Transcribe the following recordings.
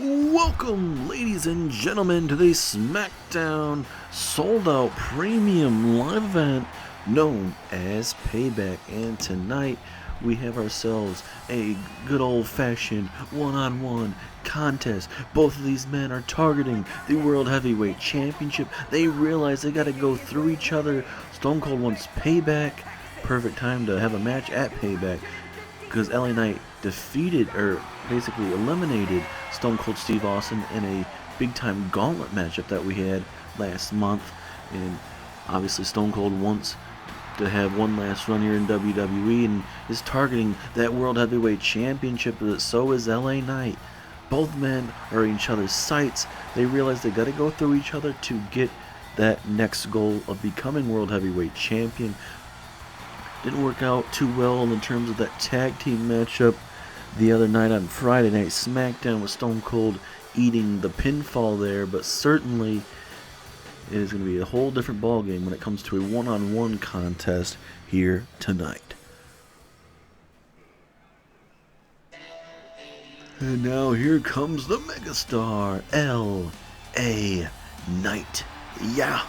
Welcome, ladies and gentlemen, to the Smackdown sold-out premium live event known as Payback. And tonight, we have ourselves a good old-fashioned one-on-one contest. Both of these men are targeting the World Heavyweight Championship. They realize they gotta go through each other. Stone Cold wants Payback. Perfect time to have a match at Payback, because LA Knight defeated, or basically eliminated, Stone Cold Steve Austin in a big-time gauntlet matchup that we had last month. And obviously Stone Cold wants to have one last run here in WWE and is targeting that World Heavyweight Championship, but so is LA Knight. Both men are in each other's sights. They realize they got to go through each other to get that next goal of becoming World Heavyweight Champion. Didn't work out too well in terms of that tag team matchup the other night on Friday Night SmackDown with Stone Cold eating the pinfall there, but certainly it is going to be a whole different ballgame when it comes to a one-on-one contest here tonight. And now here comes the megastar, LA Knight. Yeah!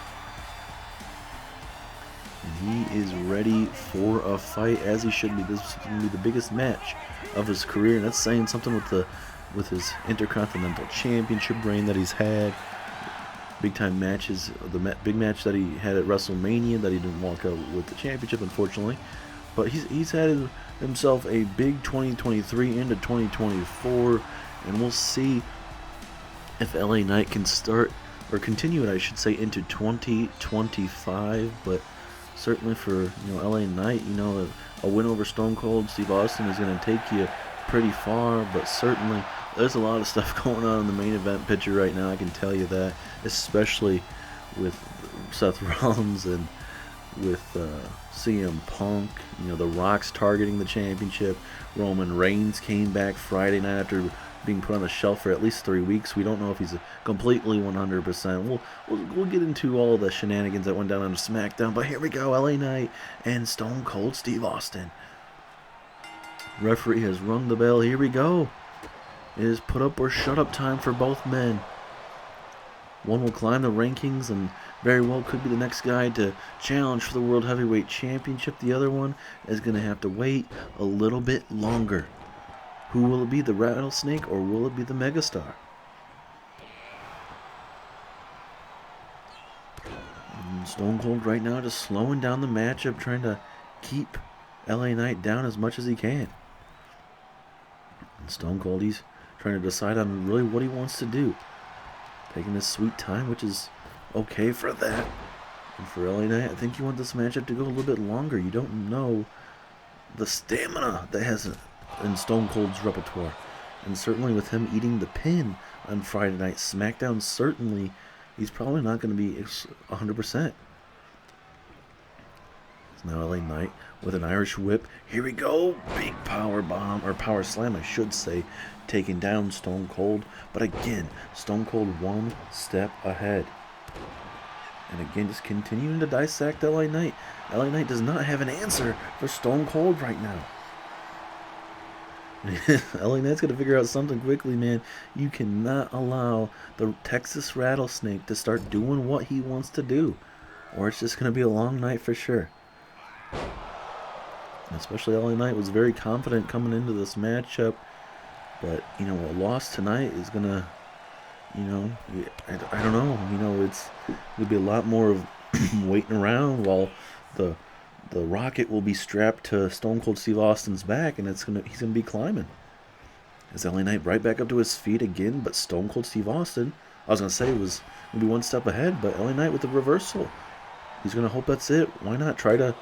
And he is ready for a fight, as he should be. This is going to be the biggest match of his career, and that's saying something with his Intercontinental Championship reign that he's had. Big time matches, the big match that he had at WrestleMania that he didn't walk out with the championship, unfortunately. But he's had himself a big 2023 into 2024, and we'll see if LA Knight can start, or continue it, I should say, into 2025. But certainly for LA Knight, a win over Stone Cold Steve Austin is going to take you pretty far. But certainly there's a lot of stuff going on in the main event picture right now, I can tell you that, especially with Seth Rollins and with CM Punk. The Rock's targeting the championship. Roman Reigns came back Friday night after being put on the shelf for at least 3 weeks. We don't know if he's completely 100%. We'll get into all the shenanigans that went down on SmackDown, but here we go, LA Knight and Stone Cold Steve Austin. Referee has rung the bell. Here we go. It is put up or shut up time for both men. One will climb the rankings and very well could be the next guy to challenge for the World Heavyweight Championship. The other one is going to have to wait a little bit longer. Who will it be, the Rattlesnake, or will it be the Megastar? And Stone Cold right now just slowing down the matchup, trying to keep LA Knight down as much as he can. And Stone Cold, he's trying to decide on really what he wants to do. Taking his sweet time, which is okay for that. And for LA Knight, I think you want this matchup to go a little bit longer. You don't know the stamina that has in Stone Cold's repertoire. And certainly with him eating the pin on Friday Night SmackDown, certainly he's probably not going to be 100%. It's now LA Knight with an Irish whip. Here we go. Big power bomb, or power slam, I should say, taking down Stone Cold. But again, Stone Cold one step ahead. And again, just continuing to dissect LA Knight. LA Knight does not have an answer for Stone Cold right now. LA Knight's got to figure out something quickly, man. You cannot allow the Texas Rattlesnake to start doing what he wants to do, or it's just going to be a long night for sure. And especially LA Knight was very confident coming into this matchup, but a loss tonight is going to, I don't know. It'll be a lot more of waiting around while the rocket will be strapped to Stone Cold Steve Austin's back, and he's gonna be climbing. Is LA Knight right back up to his feet again? But Stone Cold Steve Austin, I was gonna say, was maybe one step ahead, but LA Knight with the reversal. He's gonna hope that's it. Why not try to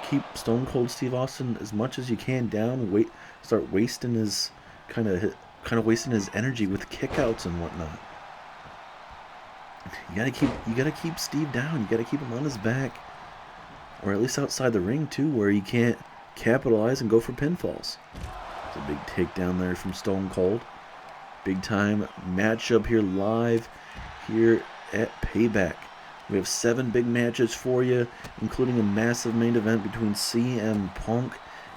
keep Stone Cold Steve Austin as much as you can down? Start wasting his kind of wasting his energy with kickouts and whatnot. You gotta keep Steve down. You gotta keep him on his back. Or at least outside the ring, too, where he can't capitalize and go for pinfalls. It's a big takedown there from Stone Cold. Big time matchup here live here at Payback. We have 7 big matches for you, including a massive main event between CM Punk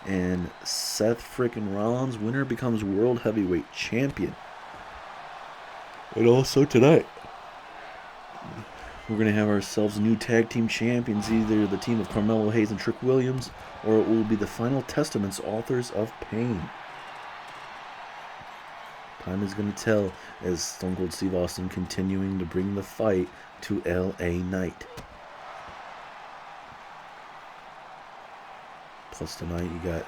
and Seth frickin' Rollins. Winner becomes World Heavyweight Champion. And also tonight, we're going to have ourselves new tag team champions, either the team of Carmelo Hayes and Trick Williams, or it will be the Final Testament's Authors of Pain. Time is going to tell as Stone Cold Steve Austin continuing to bring the fight to LA Knight. Plus tonight you got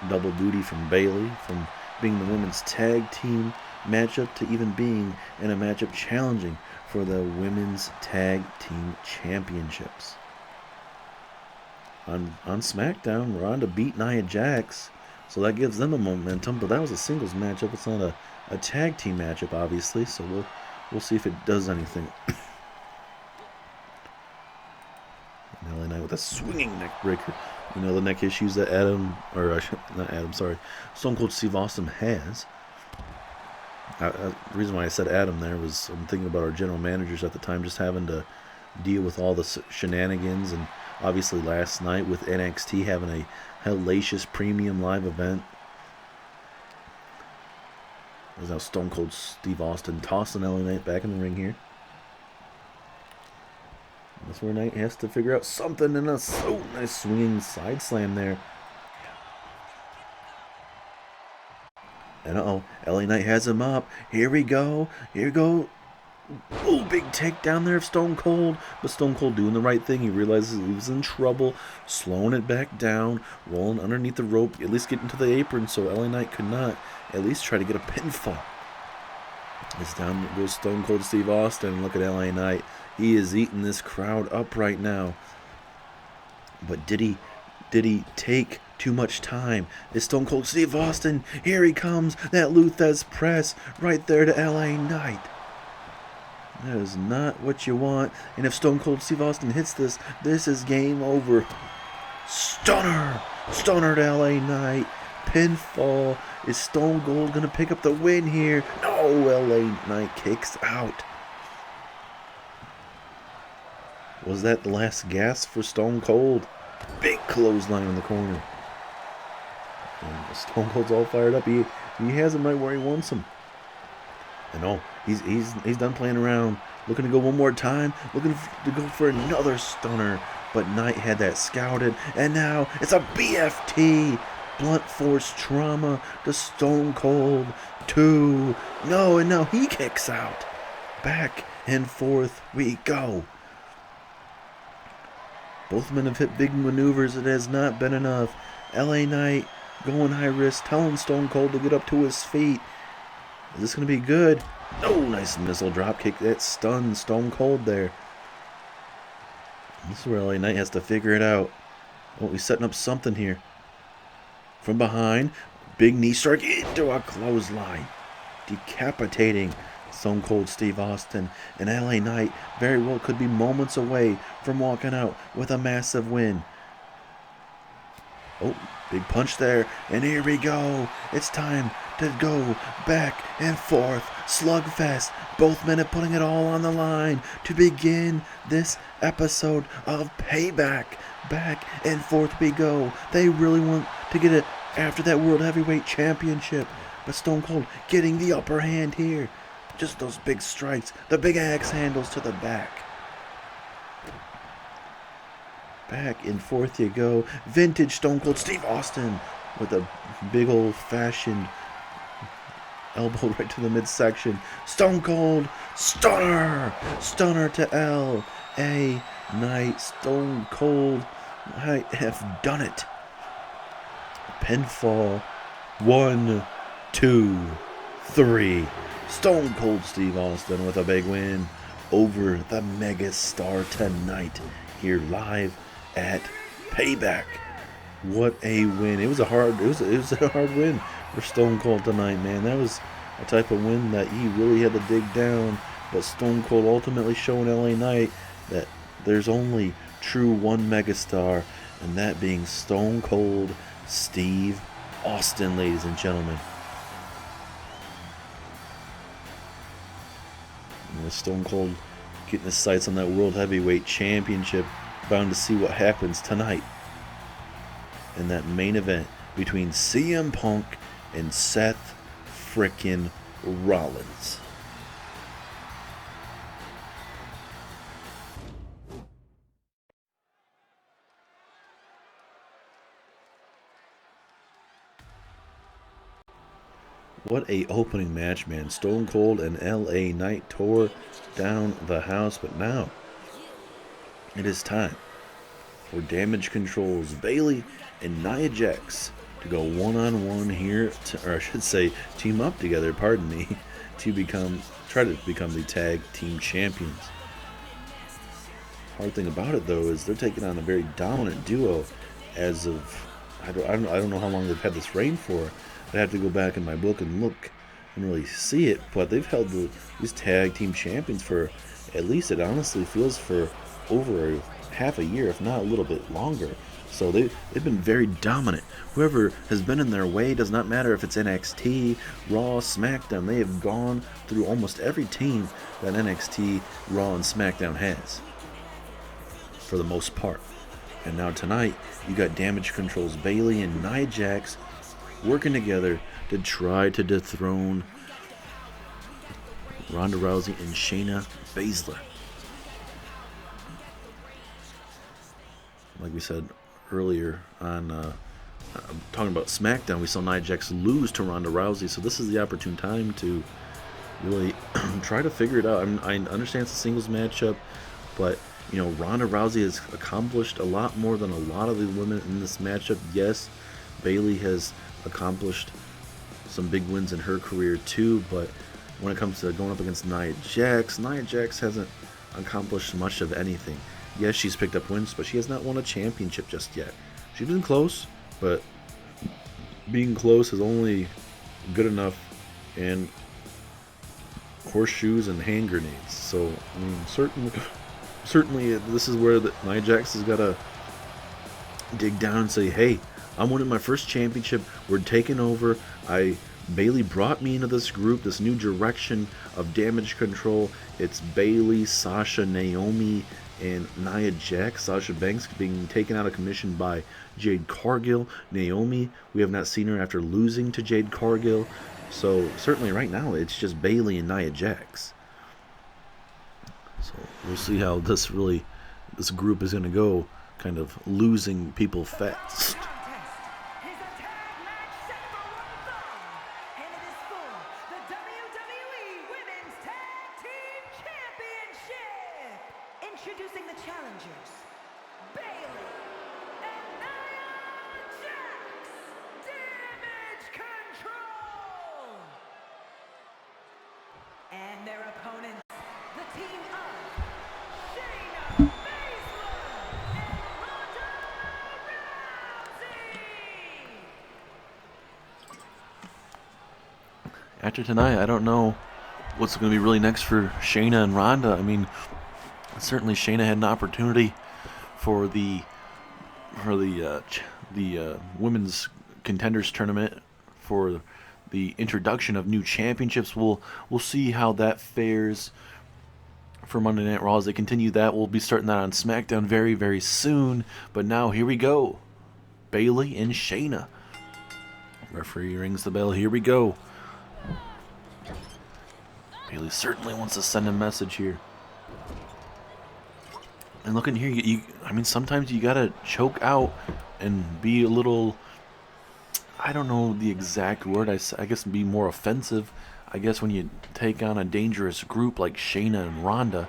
double duty from Bayley, from being the women's tag team matchup to even being in a matchup challenging for the women's tag team championships. On Smackdown, Ronda beat NiaJax, so that gives them a momentum, but that was a singles matchup. It's not a tag team matchup, obviously, so we'll see if it does anything. LA Knight with a swinging neck breaker. You know, the neck issues that Stone Cold Steve Austin has. The reason why I said Adam there was I'm thinking about our general managers at the time just having to deal with all the shenanigans, and obviously last night with NXT having a hellacious premium live event. There's now Stone Cold Steve Austin tossing LA Knight back in the ring here. That's where Knight has to figure out something, and a so nice swinging side slam there. And LA Knight has him up. Here we go. Here we go. Oh, big takedown there of Stone Cold. But Stone Cold doing the right thing. He realizes he was in trouble. Slowing it back down. Rolling underneath the rope. At least getting to the apron so LA Knight could not at least try to get a pinfall. It's down goes Stone Cold Steve Austin. Look at LA Knight. He is eating this crowd up right now. But did he take too much time? Is Stone Cold Steve Austin? Here he comes. That Luthez press right there to LA Knight. That is not what you want. And if Stone Cold Steve Austin hits this, this is game over. Stunner. Stunner to LA Knight. Pinfall. Is Stone Cold going to pick up the win here? No, LA Knight kicks out. Was that the last gasp for Stone Cold? Big clothesline in the corner. And Stone Cold's all fired up. He has him right where he wants him. And he's done playing around. Looking to go one more time. Looking to go for another stunner. But Knight had that scouted. And now it's a BFT. Blunt force trauma to Stone Cold. 2. No, and now he kicks out. Back and forth we go. Both men have hit big maneuvers. It has not been enough. LA Knight going high risk, telling Stone Cold to get up to his feet. Is this going to be good? Oh, nice missile drop kick. That stuns Stone Cold there. This is where LA Knight has to figure it out. Oh, he's setting up something here. From behind, big knee strike into a clothesline. Decapitating Stone Cold Steve Austin. And LA Knight very well could be moments away from walking out with a massive win. Oh, big punch there. And here we go. It's time to go back and forth. Slugfest. Both men are putting it all on the line to begin this episode of Payback. Back and forth we go. They really want to get it after that World Heavyweight Championship. But Stone Cold getting the upper hand here. Just those big strikes. The big axe handles to the back. Back and forth you go. Vintage Stone Cold Steve Austin with a big old-fashioned elbow right to the midsection. Stone Cold Stunner. Stunner to L.A. Knight. Stone Cold I have done it. Pinfall. 1, 2, 3. Stone Cold Steve Austin with a big win over the megastar tonight here live at Payback. What a win. It was a hard win for Stone Cold tonight, man. That was a type of win that he really had to dig down, but Stone Cold ultimately showing LA Knight that there's only true one megastar, and that being Stone Cold Steve Austin, ladies and gentlemen. And with Stone Cold getting his sights on that World Heavyweight Championship, bound to see what happens tonight in that main event between CM Punk and Seth frickin' Rollins. What a opening match, man. Stone Cold and LA Knight tore down the house, but now it is time for Damage Control's Bayley and NiaJax to go one-on-one here, or I should say team up together, pardon me, to try to become the tag team champions. Hard thing about it, though, is they're taking on a very dominant duo as of, I don't know how long they've had this reign for. I'd have to go back in my book and look and really see it, but they've held these tag team champions for, at least it honestly feels, for over half a year, if not a little bit longer. So they've been very dominant. Whoever has been in their way, does not matter if it's NXT, Raw, SmackDown, they have gone through almost every team that NXT, Raw, and SmackDown has, for the most part. And now tonight, you got Damage Control's Bayley and NiaJax working together to try to dethrone Ronda Rousey and Shayna Baszler. Like we said earlier on, talking about SmackDown, we saw NiaJax lose to Ronda Rousey, so this is the opportune time to really try to figure it out. I understand it's a singles matchup, but you know, Ronda Rousey has accomplished a lot more than a lot of the women in this matchup. Yes, Bayley has accomplished some big wins in her career too, but when it comes to going up against NiaJax hasn't accomplished much of anything. Yes, she's picked up wins, but she has not won a championship just yet. She's been close, but being close is only good enough in horseshoes and hand grenades. So, I mean, certainly this is where NiaJax has got to dig down and say, hey, I'm winning my first championship. We're taking over. Bayley brought me into this group, this new direction of Damage Control. It's Bayley, Sasha, Naomi, and NiaJax. Sasha Banks being taken out of commission by Jade Cargill. Naomi, we have not seen her after losing to Jade Cargill. So certainly right now it's just Bayley and NiaJax. So we'll see how this group is going to go, kind of losing people fast. Introducing the challengers, Bayley and NiaJax, Damage Control, and their opponents, the team of Shayna Baszler and Ronda Rousey. After tonight, I don't know what's going to be really next for Shayna and Ronda. I mean, certainly Shayna had an opportunity for the women's contenders tournament for the introduction of new championships. We'll see how that fares for Monday Night Raw as they continue that. We'll be starting that on SmackDown very, very soon. But now here we go, Bayley and Shayna. Referee rings the bell. Here we go. Bayley certainly wants to send a message here. And look in here, I mean, sometimes you gotta choke out and be a little, I don't know the exact word, I guess be more offensive. I guess when you take on a dangerous group like Shayna and Ronda,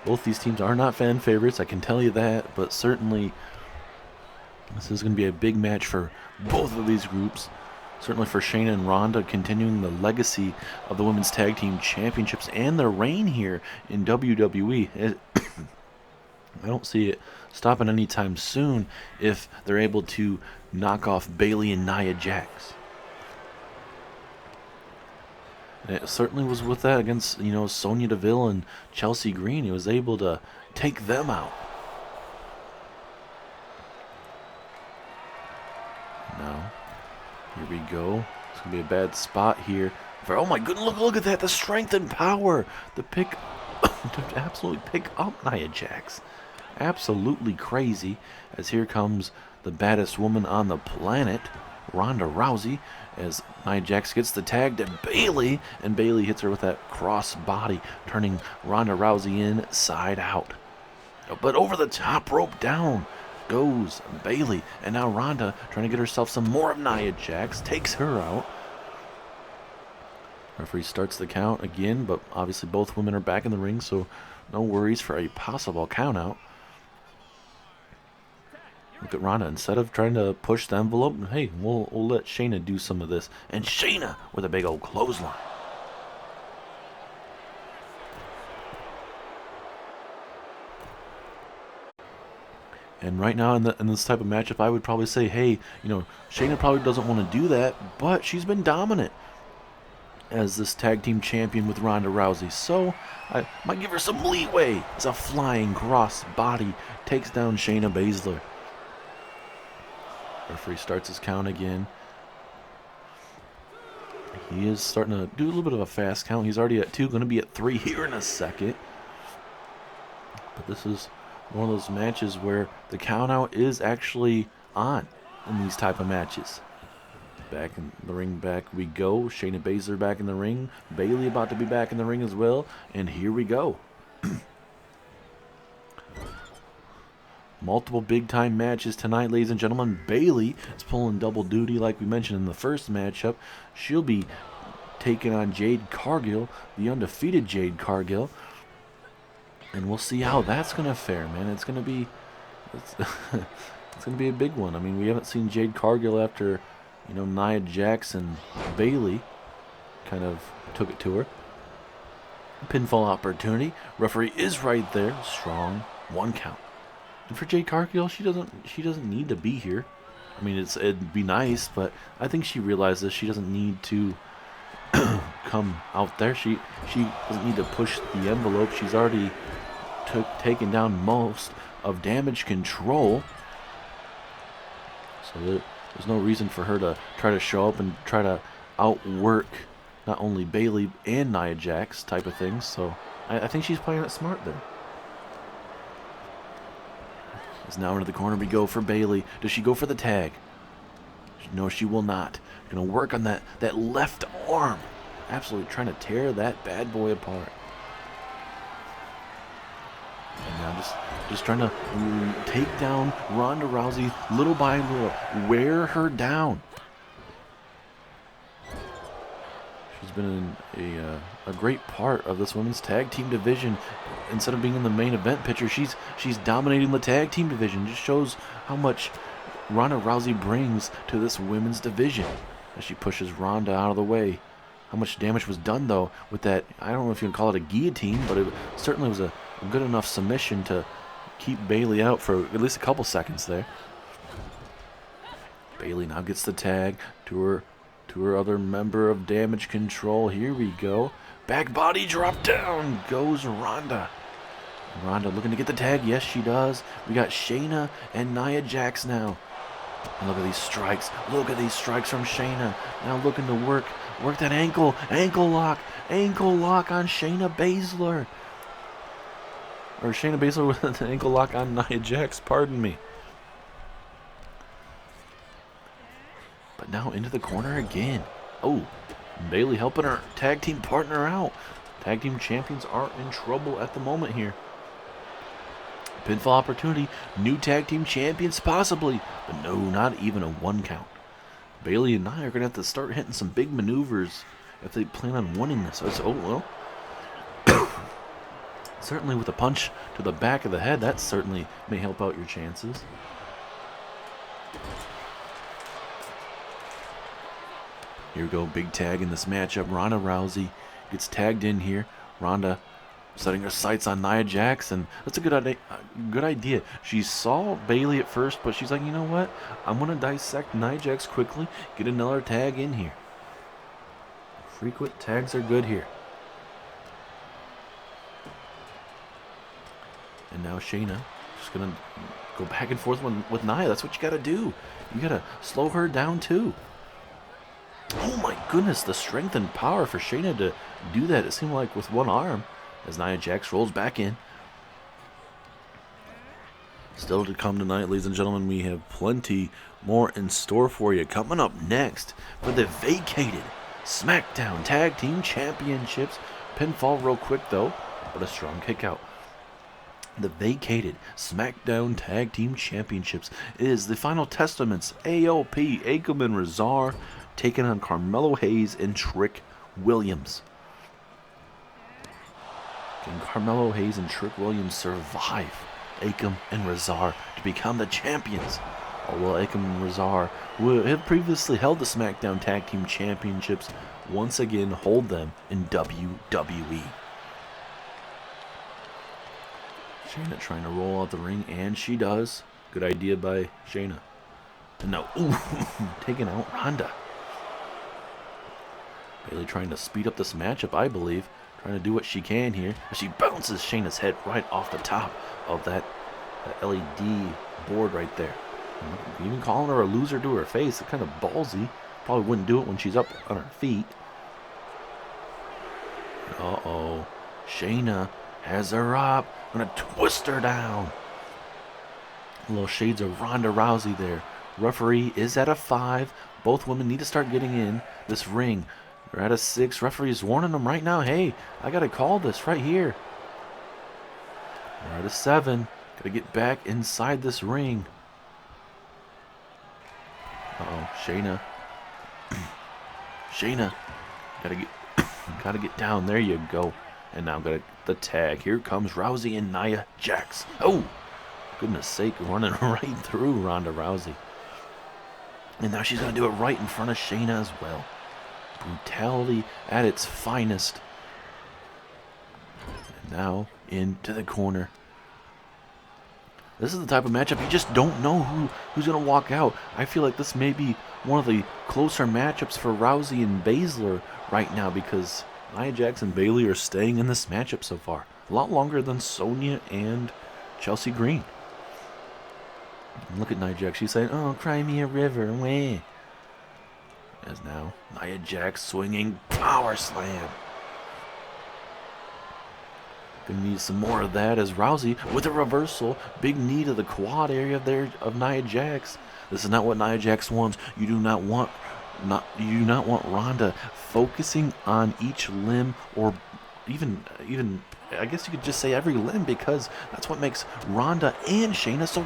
both these teams are not fan favorites, I can tell you that, but certainly this is going to be a big match for both of these groups. Certainly for Shayna and Ronda, continuing the legacy of the Women's Tag Team Championships and their reign here in WWE. I don't see it stopping anytime soon if they're able to knock off Bayley and NiaJax. And it certainly was with that against, Sonya Deville and Chelsea Green. He was able to take them out. Now, here we go. It's going to be a bad spot here. Oh my goodness, look at that. The strength and power. To absolutely pick up NiaJax. Absolutely crazy, as here comes the baddest woman on the planet, Ronda Rousey, as NiaJax gets the tag to Bayley, and Bayley hits her with that cross body, turning Ronda Rousey inside out. But over the top rope down goes Bayley, and now Ronda trying to get herself some more of NiaJax, takes her out. Referee starts the count again, but obviously both women are back in the ring, so no worries for a possible count out. Look at Ronda. Instead of trying to push the envelope, hey, we'll let Shayna do some of this. And Shayna with a big old clothesline. And right now in this type of matchup, I would probably say, hey, Shayna probably doesn't want to do that, but she's been dominant as this tag team champion with Ronda Rousey. So I might give her some leeway as a flying cross body takes down Shayna Bazeler. Referee starts his count again. He is starting to do a little bit of a fast count. He's already at 2, going to be at 3 here in a second. But this is one of those matches where the count out is actually on in these type of matches. Back in the ring, back we go. Shayna Baszler back in the ring. Bayley about to be back in the ring as well. And here we go. Multiple big-time matches tonight, ladies and gentlemen. Bayley is pulling double duty like we mentioned in the first matchup. She'll be taking on Jade Cargill, the undefeated Jade Cargill. And we'll see how that's going to fare, man. It's going to be it's going to be a big one. I mean, we haven't seen Jade Cargill after, NiaJax and Bayley kind of took it to her. Pinfall opportunity. Referee is right there. Strong 1 count. And for Jade Cargill, she doesn't need to be here. I mean, it'd be nice, but I think she realizes she doesn't need to come out there. She doesn't need to push the envelope. She's already taken down most of Damage Control. So there's no reason for her to try to show up and try to outwork not only Bayley and NiaJax type of things. So I think she's playing it smart there. As now into the corner we go for Bayley. Does she go for the tag? No, she will not. Going to work on that left arm. Absolutely trying to tear that bad boy apart. And now just trying to take down Ronda Rousey little by little. Wear her down. She's been a great part of this women's tag team division. Instead of being in the main event picture, she's dominating the tag team division. Just shows how much Ronda Rousey brings to this women's division as she pushes Ronda out of the way. How much damage was done though with that? I don't know if you can call it a guillotine, but it certainly was a good enough submission to keep Bayley out for at least a couple seconds there. Bayley now gets the tag to her other member of Damage Control. Here we go. Back body drop down goes Ronda. Ronda looking to get the tag. Yes, she does. We got Shayna and NiaJax now. And look at these strikes. Look at these strikes from Shayna. Now looking to work that ankle. Ankle lock on Shayna Baszler. Or Shayna Baszler with an ankle lock on NiaJax, pardon me. But now into the corner again. Oh, Bayley helping her tag team partner out. Tag team champions are in trouble at the moment here. Pinfall opportunity. New tag team champions possibly. But no, not even a 1 count. Bayley and Nia are going to have to start hitting some big maneuvers if they plan on winning this. Oh, well. Certainly with a punch to the back of the head, that certainly may help out your chances. Here we go, big tag in this matchup. Ronda Rousey gets tagged in here. Ronda setting her sights on NiaJax, and that's a good idea. She saw Bayley at first, but she's like, you know what? I'm going to dissect NiaJax quickly, get another tag in here. Frequent tags are good here. And now Shayna just going to go back and forth with Nia. That's what you got to do. You got to slow her down too. Oh my goodness, the strength and power for Shayna to do that. It seemed like with one arm as NiaJax rolls back in. Still to come tonight, ladies and gentlemen, we have plenty more in store for you. Coming up next for the vacated Smackdown Tag Team Championships. Pinfall real quick though, but a strong kick out. The vacated Smackdown Tag Team Championships is the Final Testaments, AOP, Aikman Razar, taking on Carmelo Hayes and Trick Williams. Can Carmelo Hayes and Trick Williams survive Akam and Razar to become the champions? Or will Akam and Razar, who have previously held the SmackDown Tag Team Championships, once again hold them in WWE? Shayna trying to roll out the ring, and she does. Good idea by Shayna. And now, ooh, taking out Ronda. Bayley trying to speed up this matchup, I believe. Trying to do what she can here. She bounces Shayna's head right off the top of that LED board right there. Even calling her a loser to her face, it's kind of ballsy. Probably wouldn't do it when she's up on her feet. Uh-oh. Shayna has her up. Gonna twist her down. Little shades of Ronda Rousey there. Referee is at a 5. Both women need to start getting in this ring. They're at a 6. Referee is warning them right now. Hey, I gotta call this right here. They're at a 7. Gotta get back inside this ring. Uh-oh, Shayna. Shayna. Gotta get down. There you go. And now got the tag. Here comes Rousey and NiaJax. Oh! Goodness sake, running right through Ronda Rousey. And now she's going to do it right in front of Shayna as well. Brutality at its finest. And now into the corner. This is the type of matchup you just don't know who's going to walk out. I feel like this may be one of the closer matchups for Rousey and Bazeler right now because NiaJax and Bayley are staying in this matchup so far. A lot longer than Sonya and Chelsea Green. And look at NiaJax. She's saying, oh, cry me a river. Wah. As now, NiaJax swinging power slam. Gonna need some more of that as Rousey with a reversal. Big knee to the quad area there of NiaJax. This is not what NiaJax wants. You do not want Ronda focusing on each limb, or even I guess you could just say every limb, because that's what makes Ronda and Shayna so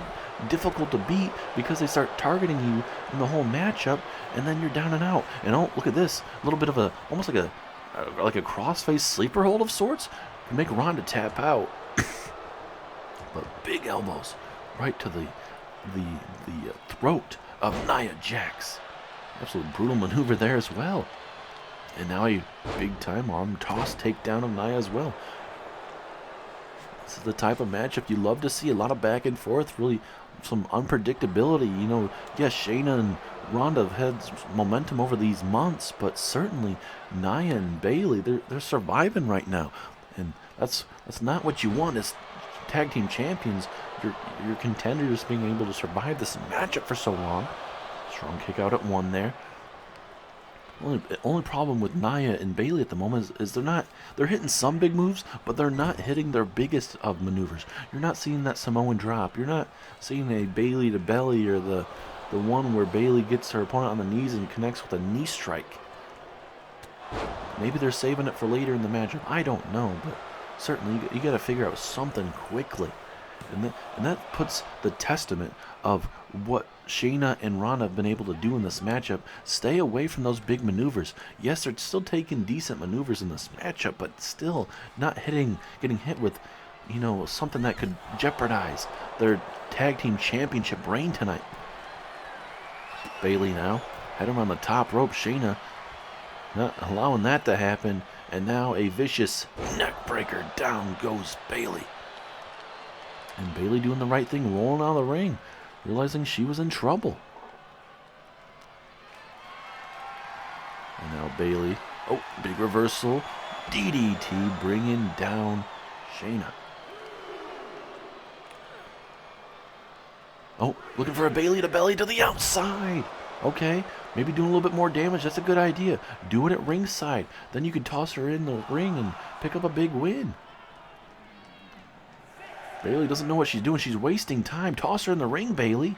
difficult to beat, because they start targeting you in the whole matchup, and then you're down and out. And oh, look at this, a little bit of a almost like a crossface sleeper hold of sorts to make Ronda tap out. But big elbows right to the throat of NiaJax. Absolute brutal maneuver there as well. And now a big time arm toss takedown of Nia as well. This is the type of matchup you love to see. A lot of back and forth, really some unpredictability. You know, yes, Shayna and Ronda have had momentum over these months, but certainly Nia and Bayley, they're surviving right now. And that's not what you want as tag team champions. Your contenders being able to survive this matchup for so long. Strong kick out at 1 there. Only problem with Nia and Bayley at the moment is they're hitting some big moves, but they're not hitting their biggest of maneuvers. You're not seeing that Samoan drop. You're not seeing a Bayley to belly, or the one where Bayley gets her opponent on the knees and connects with a knee strike. Maybe they're saving it for later in the matchup. I don't know, but certainly you got to figure out something quickly. And that puts the testament of what Shayna and Ronda have been able to do in this matchup. Stay away from those big maneuvers. Yes, they're still taking decent maneuvers in this matchup, but still not getting hit with, you know, something that could jeopardize their tag team championship reign tonight. Bayley now had him on the top rope. Shayna not allowing that to happen, and now a vicious neck breaker. Down goes Bayley. And Bayley doing the right thing, rolling out of the ring, realizing she was in trouble. And now Bayley, oh, big reversal, DDT, bringing down Shayna. Oh, looking for a Bayley to belly to the outside. Okay, maybe doing a little bit more damage. That's a good idea. Do it at ringside. Then you can toss her in the ring and pick up a big win. Bayley doesn't know what she's doing. She's wasting time. Toss her in the ring, Bayley.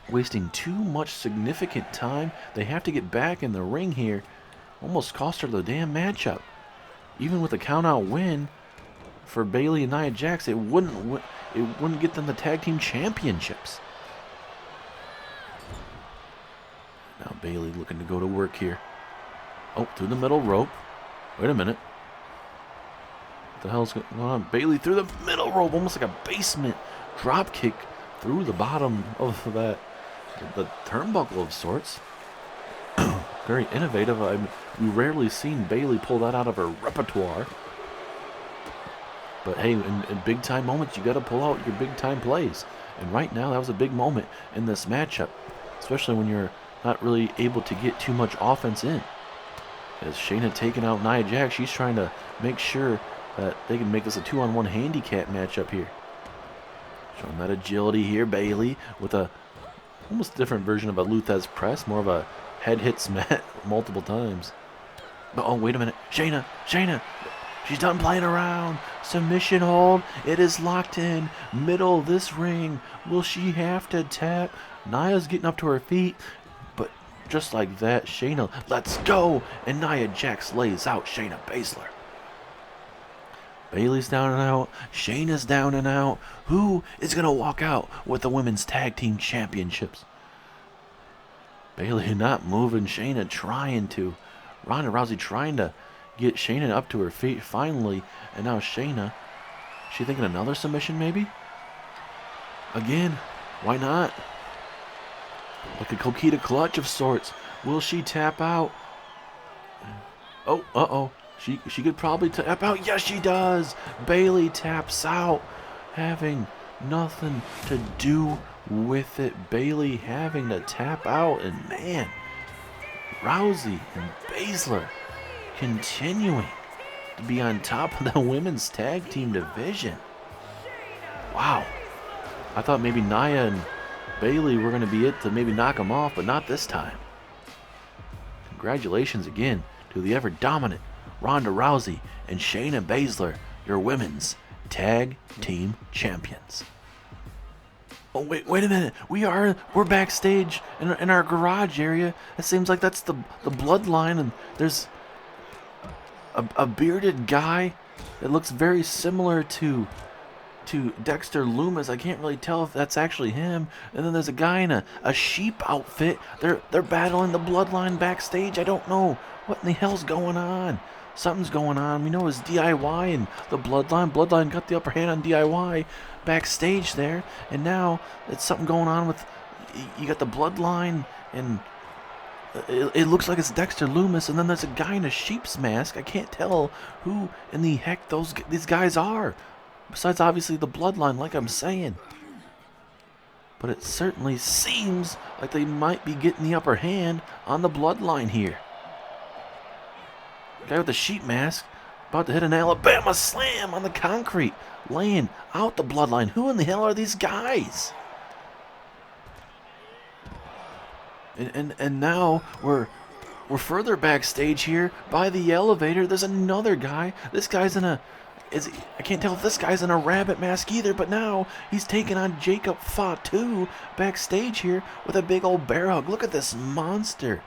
Wasting too much significant time. They have to get back in the ring here. Almost cost her the damn matchup. Even with a count-out win for Bayley and NiaJax, it wouldn't get them the tag team championships. Now Bayley looking to go to work here. Oh, through the middle rope. Wait a minute. What the hell's going on? Bayley through the middle rope, almost like a basement drop kick through the bottom of the turnbuckle of sorts. Very innovative. We rarely seen Bayley pull that out of her repertoire. But hey, in big time moments, you got to pull out your big time plays. And right now, that was a big moment in this matchup, especially when you're not really able to get too much offense in. As Shayna taking out NiaJax, she's trying to make sure that they can make this a 2-on-1 handicap matchup here. Showing that agility here, Bayley with a almost different version of a Luthez press, more of a head hits mat multiple times. But oh, wait a minute, Shayna, she's done playing around. Submission hold, it is locked in, middle of this ring. Will she have to tap? Nia's getting up to her feet, but just like that, Shayna, let's go, and NiaJax lays out Shayna Bazeler. Bayley's down and out. Shayna's down and out. Who is going to walk out with the Women's Tag Team Championships? Bayley not moving. Shayna trying to. Ronda Rousey trying to get Shayna up to her feet finally. And now Shayna. She thinking another submission maybe? Again. Why not? Like a Coquita clutch of sorts. Will she tap out? Oh, uh-oh. She could probably tap out. Yes, she does. Bayley taps out, having nothing to do with it. Bayley having to tap out. And man, Rousey and Bazeler continuing to be on top of the women's tag team division. Wow. I thought maybe Nia and Bayley were going to be it to maybe knock them off, but not this time. Congratulations again to the ever-dominant Ronda Rousey and Shayna Bazeler, your women's tag team champions. Oh, wait a minute. We're backstage in our garage area. It seems like that's the bloodline, and there's a bearded guy that looks very similar to Dexter Lumis. I can't really tell if that's actually him. And then there's a guy in a sheep outfit. They're battling the bloodline backstage. I don't know what in the hell's going on. Something's going on. We know it's DIY and the Bloodline. Bloodline got the upper hand on DIY backstage there. And now it's something going on with... You got the Bloodline and... It looks like it's Dexter Lumis. And then there's a guy in a sheep's mask. I can't tell who in the heck these guys are. Besides, obviously, the Bloodline, like I'm saying. But it certainly seems like they might be getting the upper hand on the Bloodline here. Guy with the sheep mask about to hit an Alabama slam on the concrete, laying out the Bloodline. Who in the hell are these guys? And now we're further backstage here by the elevator. There's another guy. This guy's in a... I can't tell if this guy's in a rabbit mask either, but now he's taking on Jacob Fatu backstage here with a big old bear hug. Look at this monster.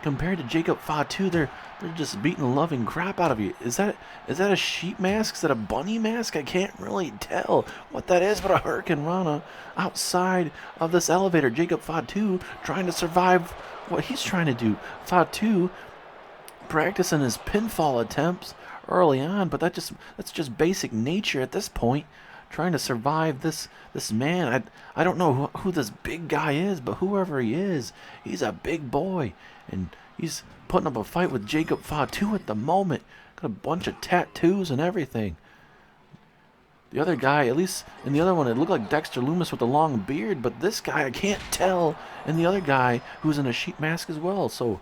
Compared to Jacob Fatu, they're just beating the loving crap out of you. Is that a sheep mask? Is that a bunny mask? I can't really tell what that is, but a Hurricane Rana outside of this elevator. Jacob Fatu trying to survive what he's trying to do. Fatu practicing his pinfall attempts early on, but that's just basic nature at this point. Trying to survive this man. I don't know who this big guy is, but whoever he is, he's a big boy. And he's putting up a fight with Jacob Fatu at the moment. Got a bunch of tattoos and everything. The other guy, at least in the other one, it looked like Dexter Lumis with a long beard, but this guy, I can't tell. And the other guy who's in a sheep mask as well. So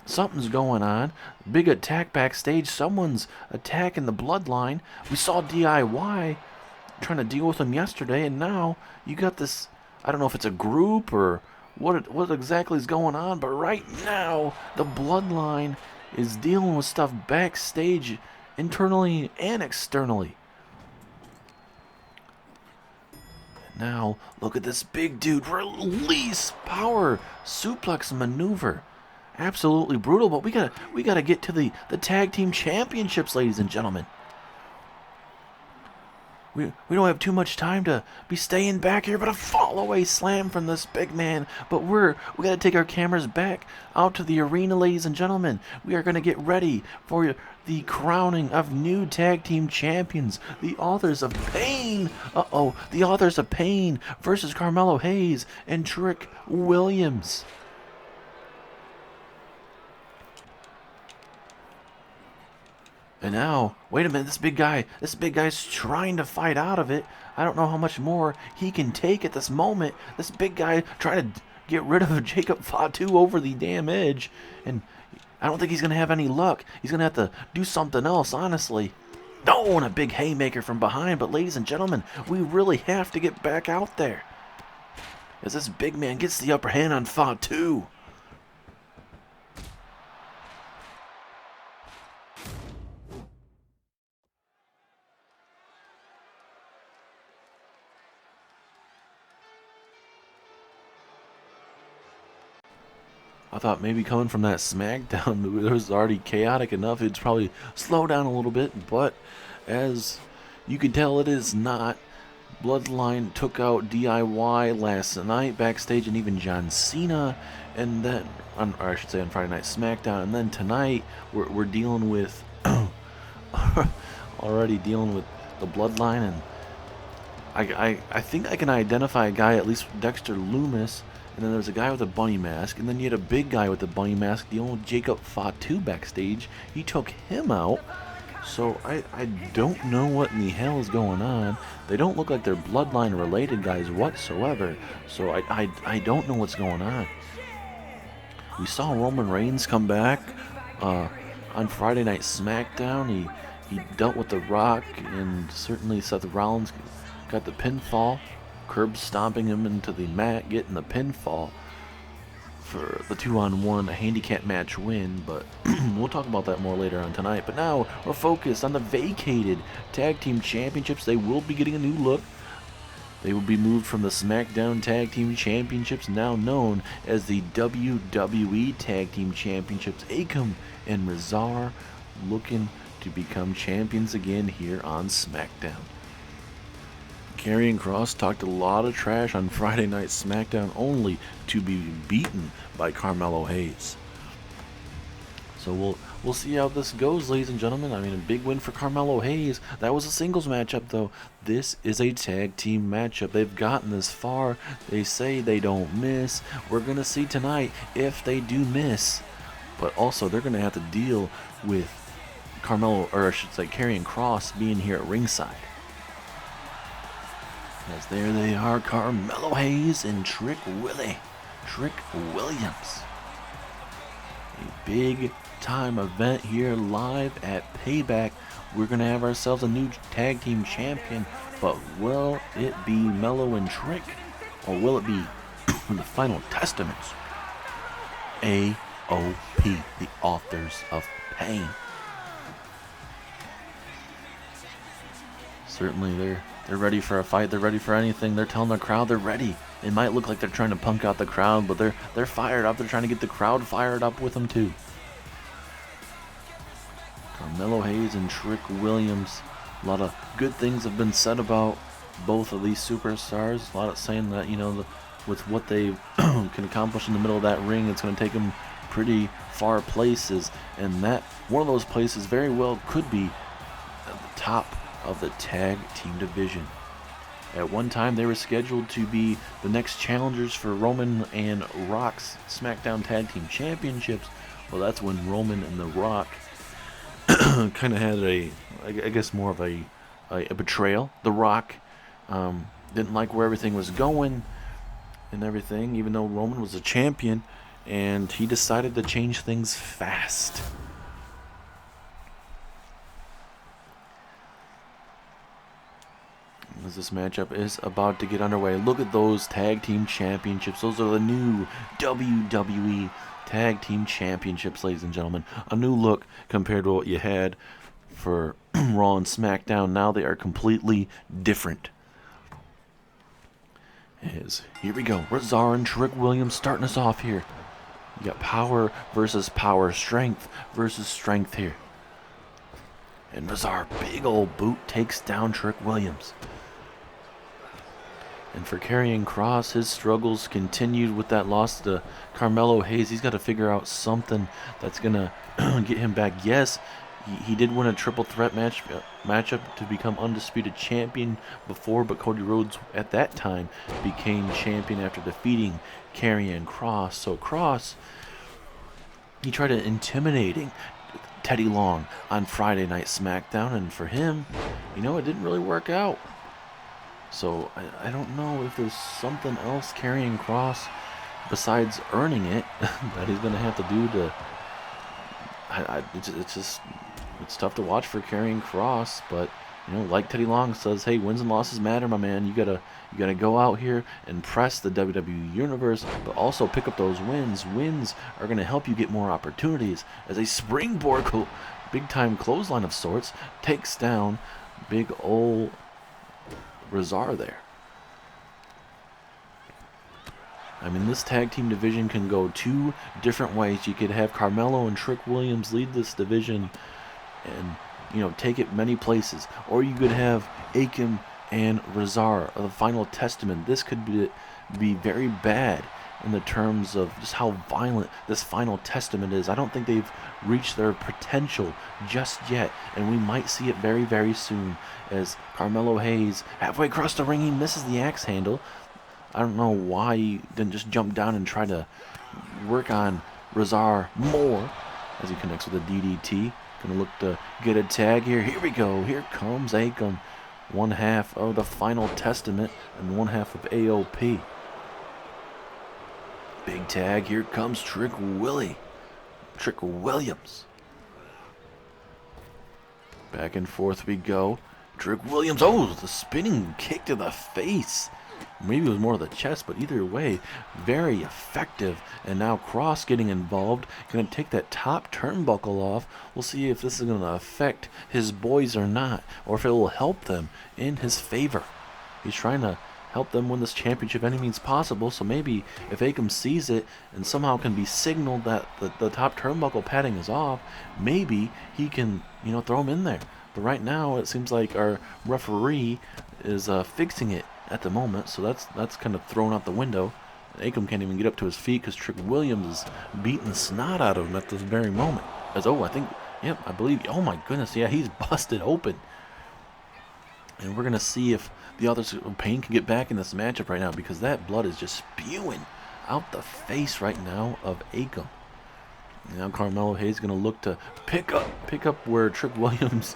something's going on. Big attack backstage. Someone's attacking the Bloodline. We saw DIY trying to deal with him yesterday, and now you got this, I don't know if it's a group or what exactly is going on, but right now the Bloodline is dealing with stuff backstage, internally and externally. And now look at this big dude release power suplex maneuver. Absolutely brutal, but we gotta get to the tag team championships, ladies and gentlemen. We don't have too much time to be staying back here, but a fall-away slam from this big man. But we got to take our cameras back out to the arena, ladies and gentlemen. We are going to get ready for the crowning of new tag team champions, the Authors of Pain. The Authors of Pain versus Carmelo Hayes and Trick Williams. And now, wait a minute, this big guy's trying to fight out of it. I don't know how much more he can take at this moment. This big guy trying to get rid of Jacob Fatu over the damn edge. And I don't think he's going to have any luck. He's going to have to do something else, honestly. No, and a big haymaker from behind. But ladies and gentlemen, we really have to get back out there, as this big man gets the upper hand on Fatu. I thought maybe coming from that Smackdown, it was already chaotic enough. It'd probably slow down a little bit, but as you can tell, it is not. Bloodline took out DIY last night backstage, and even John Cena, and then, or I should say on Friday Night Smackdown, and then tonight we're dealing with, already dealing with the Bloodline, and I think I can identify a guy, at least Dexter Loomis. And then there's a guy with a bunny mask, and then you had a big guy with a bunny mask dealing with Jacob Fatu backstage. He took him out. So I don't know what in the hell is going on. They don't look like they're Bloodline related guys whatsoever. So I don't know what's going on. We saw Roman Reigns come back on Friday Night Smackdown. He dealt with The Rock, and certainly Seth Rollins got the pinfall. Curb stomping him into the mat, getting the pinfall for the 2-on-1 handicap match win, but we'll talk about that more later on tonight. But now we're focused on the vacated tag team championships. They will be getting a new look. They will be moved from the SmackDown Tag Team Championships, now known as the WWE Tag Team Championships. Akam and Razar looking to become champions again here on SmackDown. Karrion Kross talked a lot of trash on Friday Night Smackdown, only to be beaten by Carmelo Hayes. So we'll see how this goes, ladies and gentlemen. I mean, a big win for Carmelo Hayes. That was a singles matchup, though. This is a tag team matchup. They've gotten this far. They say they don't miss. We're going to see tonight if they do miss. But also, they're going to have to deal with Karrion Kross being here at ringside. As there they are, Carmelo Hayes and Trick Williams. A big time event here live at Payback. We're going to have ourselves a new tag team champion, but will it be Melo and Trick, or will it be the Final Testaments? AOP, the Authors of Pain. Certainly they're ready for a fight. They're ready for anything. They're telling the crowd they're ready. It might look like they're trying to punk out the crowd, but they're fired up. They're trying to get the crowd fired up with them too. Carmelo Hayes and Trick Williams. A lot of good things have been said about both of these superstars. A lot of saying that, with what they can accomplish in the middle of that ring, it's going to take them pretty far places, and that one of those places very well could be at the top of the tag team division. At one time, they were scheduled to be the next challengers for Roman and Rock's SmackDown Tag Team Championships. Well, that's when Roman and The Rock kind of had I guess more of a betrayal. The Rock didn't like where everything was going and everything, even though Roman was a champion, and he decided to change things fast. As this matchup is about to get underway, look at those tag team championships. Those are the new WWE Tag Team Championships, ladies and gentlemen. A new look compared to what you had for Raw and SmackDown. Now they are completely different. Here we go. Razar and Trick Williams starting us off here. You got power versus power, strength versus strength here. And Razar, big old boot, takes down Trick Williams. And for Karrion Kross, his struggles continued with that loss to Carmelo Hayes. He's got to figure out something that's going to get him back. Yes, he did win a triple threat matchup to become undisputed champion before, but Cody Rhodes at that time became champion after defeating Karrion Kross. So Kross, he tried intimidating Teddy Long on Friday Night SmackDown, and for him, it didn't really work out. So I don't know if there's something else Karrion Kross besides earning it that he's going to have to do to. It's tough to watch for Karrion Kross, but like Teddy Long says, hey, wins and losses matter, my man. You gotta go out here and press the WWE Universe, but also pick up those wins. Wins are going to help you get more opportunities as a springboard, big time clothesline of sorts takes down big ol' Razar there. I mean, this tag team division can go two different ways. You could have Carmelo and Trick Williams lead this division and, take it many places. Or you could have Akam and Razar, the final testament. This could be very bad in the terms of just how violent this final testament is. I don't think they've reached their potential just yet, and we might see it very, very soon as Carmelo Hayes, halfway across the ring, he misses the axe handle. I don't know why he didn't just jump down and try to work on Razar more as he connects with a DDT. Gonna look to get a tag here. Here we go. Here comes Akam. One half of the final testament and one half of AOP. Big tag. Here comes Trick Williams. Back and forth we go. Trick Williams. Oh, the spinning kick to the face. Maybe it was more of the chest, but either way, very effective. And now Kross getting involved. Going to take that top turnbuckle off. We'll see if this is going to affect his boys or not, or if it will help them in his favor. He's trying to help them win this championship any means possible. So maybe if Akam sees it and somehow can be signaled that the top turnbuckle padding is off, maybe he can, throw him in there. But right now, it seems like our referee is fixing it at the moment, so that's kind of thrown out the window. Akam can't even get up to his feet because Trick Williams is beating the snot out of him at this very moment. I believe, oh my goodness, yeah, he's busted open. And we're going to see if the others, Pain can get back in this matchup right now, because that blood is just spewing out the face right now of Akam. Now Carmelo Hayes is going to look to pick up where Trick Williams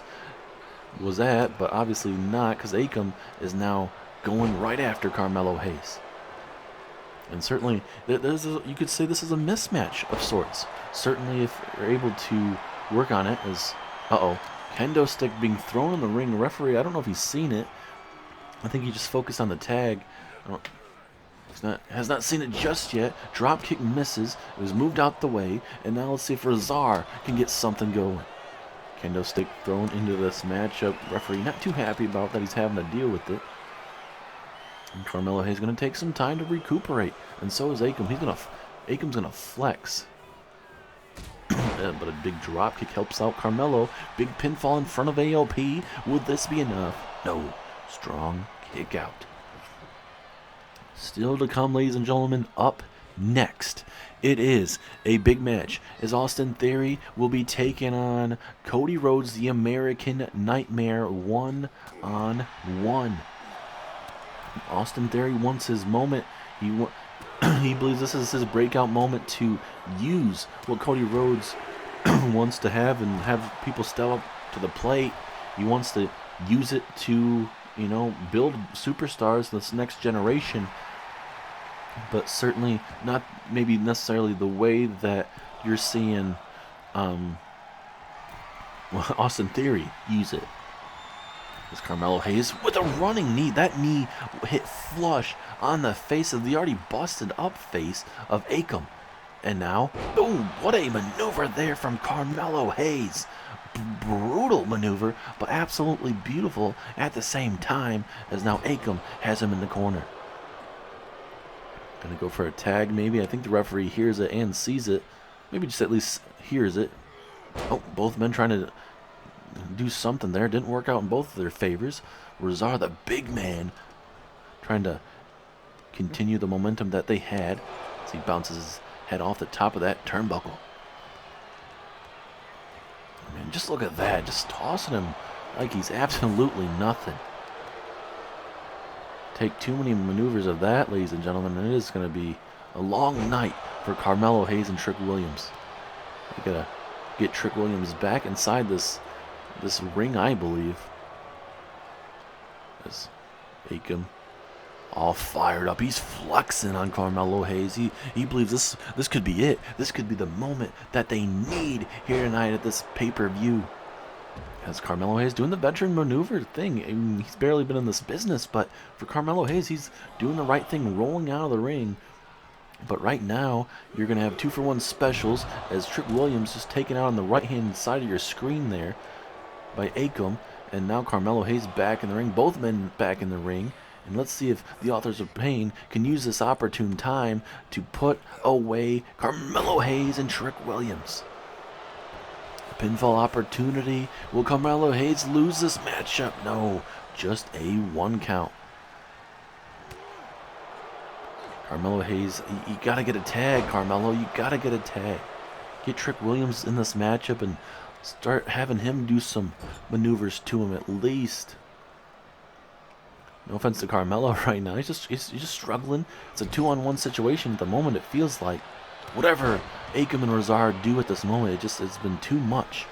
was at, but obviously not, because Akam is now going right after Carmelo Hayes. And certainly, you could say this is a mismatch of sorts. Certainly, if you're able to work on it, as kendo stick being thrown in the ring. The referee, I don't know if he's seen it. I think he just focused on the tag. Has not seen it just yet. Drop kick misses. It was moved out the way, and now let's see if Razar can get something going. Kendo stick thrown into this matchup. Referee not too happy about that. He's having to deal with it. And Carmelo Hayes is going to take some time to recuperate, and so is Akam. Akam's going to flex. But a big drop kick helps out Carmelo. Big pinfall in front of AOP. Would this be enough? No. Strong kick out. Still to come, ladies and gentlemen, up next, it is a big match as Austin Theory will be taking on Cody Rhodes, the American Nightmare, 1-on-1. Austin Theory wants his moment. He believes this is his breakout moment to use what Cody Rhodes wants to have and have people step up to the plate. He wants to use it to, build superstars this next generation, but certainly not maybe necessarily the way that you're seeing Austin Theory use it. As Carmelo Hayes with a running knee. That knee hit flush on the face of the already busted up face of Akam. And now, boom, what a maneuver there from Carmelo Hayes. Brutal maneuver, but absolutely beautiful at the same time, as now Akam has him in the corner. Gonna go for a tag maybe. I think the referee hears it and sees it. Maybe just at least hears it. Oh, both men trying to do something there. Didn't work out in both of their favors. Rousey, the big man, trying to continue the momentum that they had as he bounces his head off the top of that turnbuckle. I mean, just look at that. Just tossing him like he's absolutely nothing. Take too many maneuvers of that, ladies and gentlemen, and it is going to be a long night for Carmelo Hayes and Trick Williams. They got to get Trick Williams back inside this ring, I believe. As Akam all fired up. He's flexing on Carmelo Hayes. He believes this could be it. This could be the moment that they need here tonight at this pay-per-view. As Carmelo Hayes doing the veteran maneuver thing. I mean, he's barely been in this business, but for Carmelo Hayes, he's doing the right thing, rolling out of the ring. But right now, you're going to have 2-for-1 specials as Trick Williams is taken out on the right-hand side of your screen there by Akam. And now Carmelo Hayes back in the ring. Both men back in the ring. And let's see if the Authors of Pain can use this opportune time to put away Carmelo Hayes and Trick Williams. Pinfall opportunity. Will Carmelo Hayes lose this matchup? No, just a 1 count. Carmelo Hayes, you got to get a tag, Carmelo. You got to get a tag. Get Trick Williams in this matchup and start having him do some maneuvers to him at least. No offense to Carmelo right now. He's just struggling. It's a 2-on-1 situation at the moment, it feels like. Whatever Akam and Rousey do at this moment, it's been too much.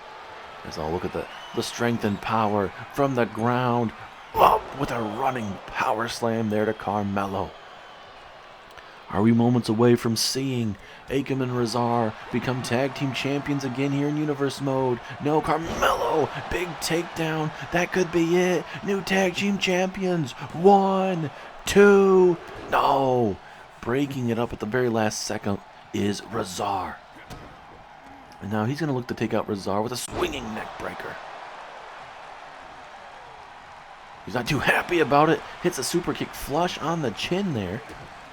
As I'll look at the strength and power from the ground. Up with a running power slam there to Carmelo. Are we moments away from seeing Akam and Rousey become tag team champions again here in Universe Mode? No, Carmelo, big takedown. That could be it. New tag team champions. 1, 2, no. Breaking it up at the very last second is Rousey. And now he's going to look to take out Rousey with a swinging neck breaker. He's not too happy about it. Hits a super kick flush on the chin there.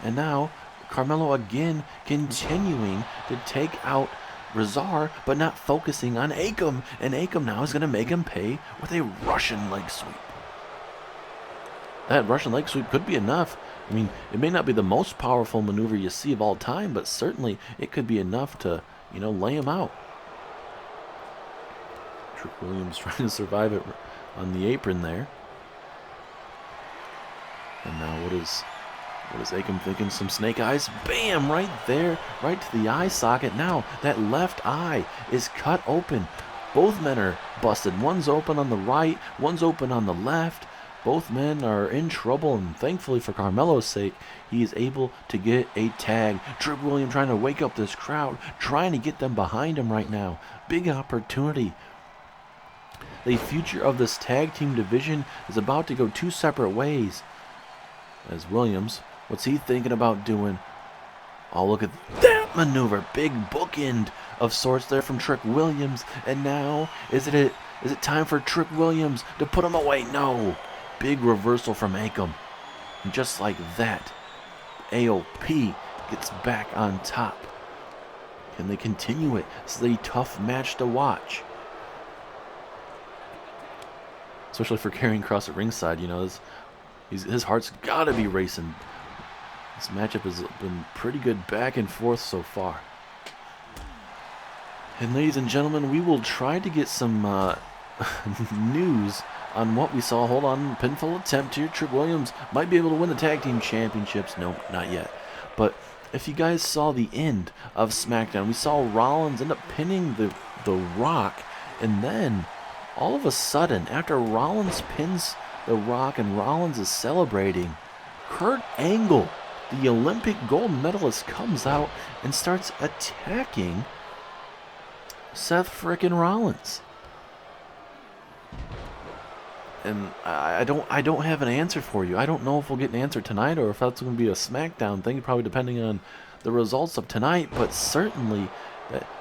And now Carmelo again continuing to take out Rousey, but not focusing on Akam. And Akam now is going to make him pay with a Russian leg sweep. That Russian leg sweep could be enough. I mean, it may not be the most powerful maneuver you see of all time, but certainly it could be enough to, lay him out. Trick Williams trying to survive it on the apron there. And now what is Akam thinking? Some snake eyes. Bam! Right there. Right to the eye socket. Now that left eye is cut open. Both men are busted. One's open on the right. One's open on the left. Both men are in trouble, and thankfully for Carmelo's sake, he is able to get a tag. Trick Williams trying to wake up this crowd, trying to get them behind him right now. Big opportunity. The future of this tag team division is about to go 2 separate ways. As Williams, what's he thinking about doing? Oh, look at that maneuver. Big bookend of sorts there from Trick Williams. And now, is it time for Trick Williams to put him away? No. Big reversal from Akam. And just like that, AOP gets back on top. Can they continue it? It's a tough match to watch. Especially for carrying across the ringside, his heart's got to be racing. This matchup has been pretty good back and forth so far. And ladies and gentlemen, we will try to get some news on what we saw. Hold on, pinfall attempt here. Trick Williams might be able to win the tag team championships. Nope, not yet. But if you guys saw the end of SmackDown, we saw Rollins end up pinning the Rock, and then all of a sudden, after Rollins pins the Rock and Rollins is celebrating, Kurt Angle, the Olympic gold medalist, comes out and starts attacking Seth frickin' Rollins. And I don't have an answer for you. I don't know if we'll get an answer tonight or if that's going to be a SmackDown thing, probably depending on the results of tonight. But certainly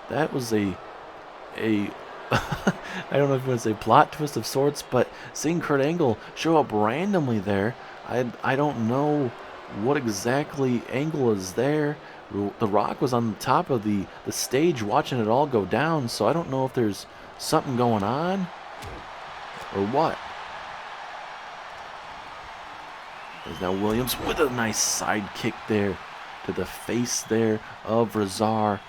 that was a I don't know if you want to say plot twist of sorts, but seeing Kurt Angle show up randomly there, I don't know what exactly Angle is there. The Rock was on the top of the stage watching it all go down, so I don't know if there's something going on. or what? There's now Williams with a nice side kick there to the face there of Razar.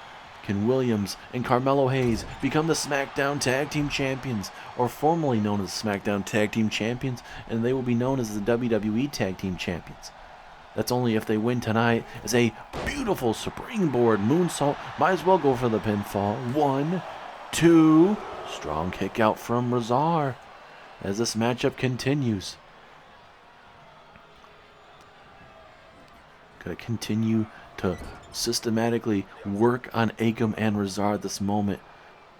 Can Williams and Carmelo Hayes become the SmackDown Tag Team Champions, or formerly known as SmackDown Tag Team Champions, and they will be known as the WWE Tag Team Champions? That's only if they win tonight. As a beautiful springboard moonsault, might as well go for the pinfall. 1, 2, strong kick out from Razar as this matchup continues. Gotta continue to systematically work on Akam and Razar at this moment.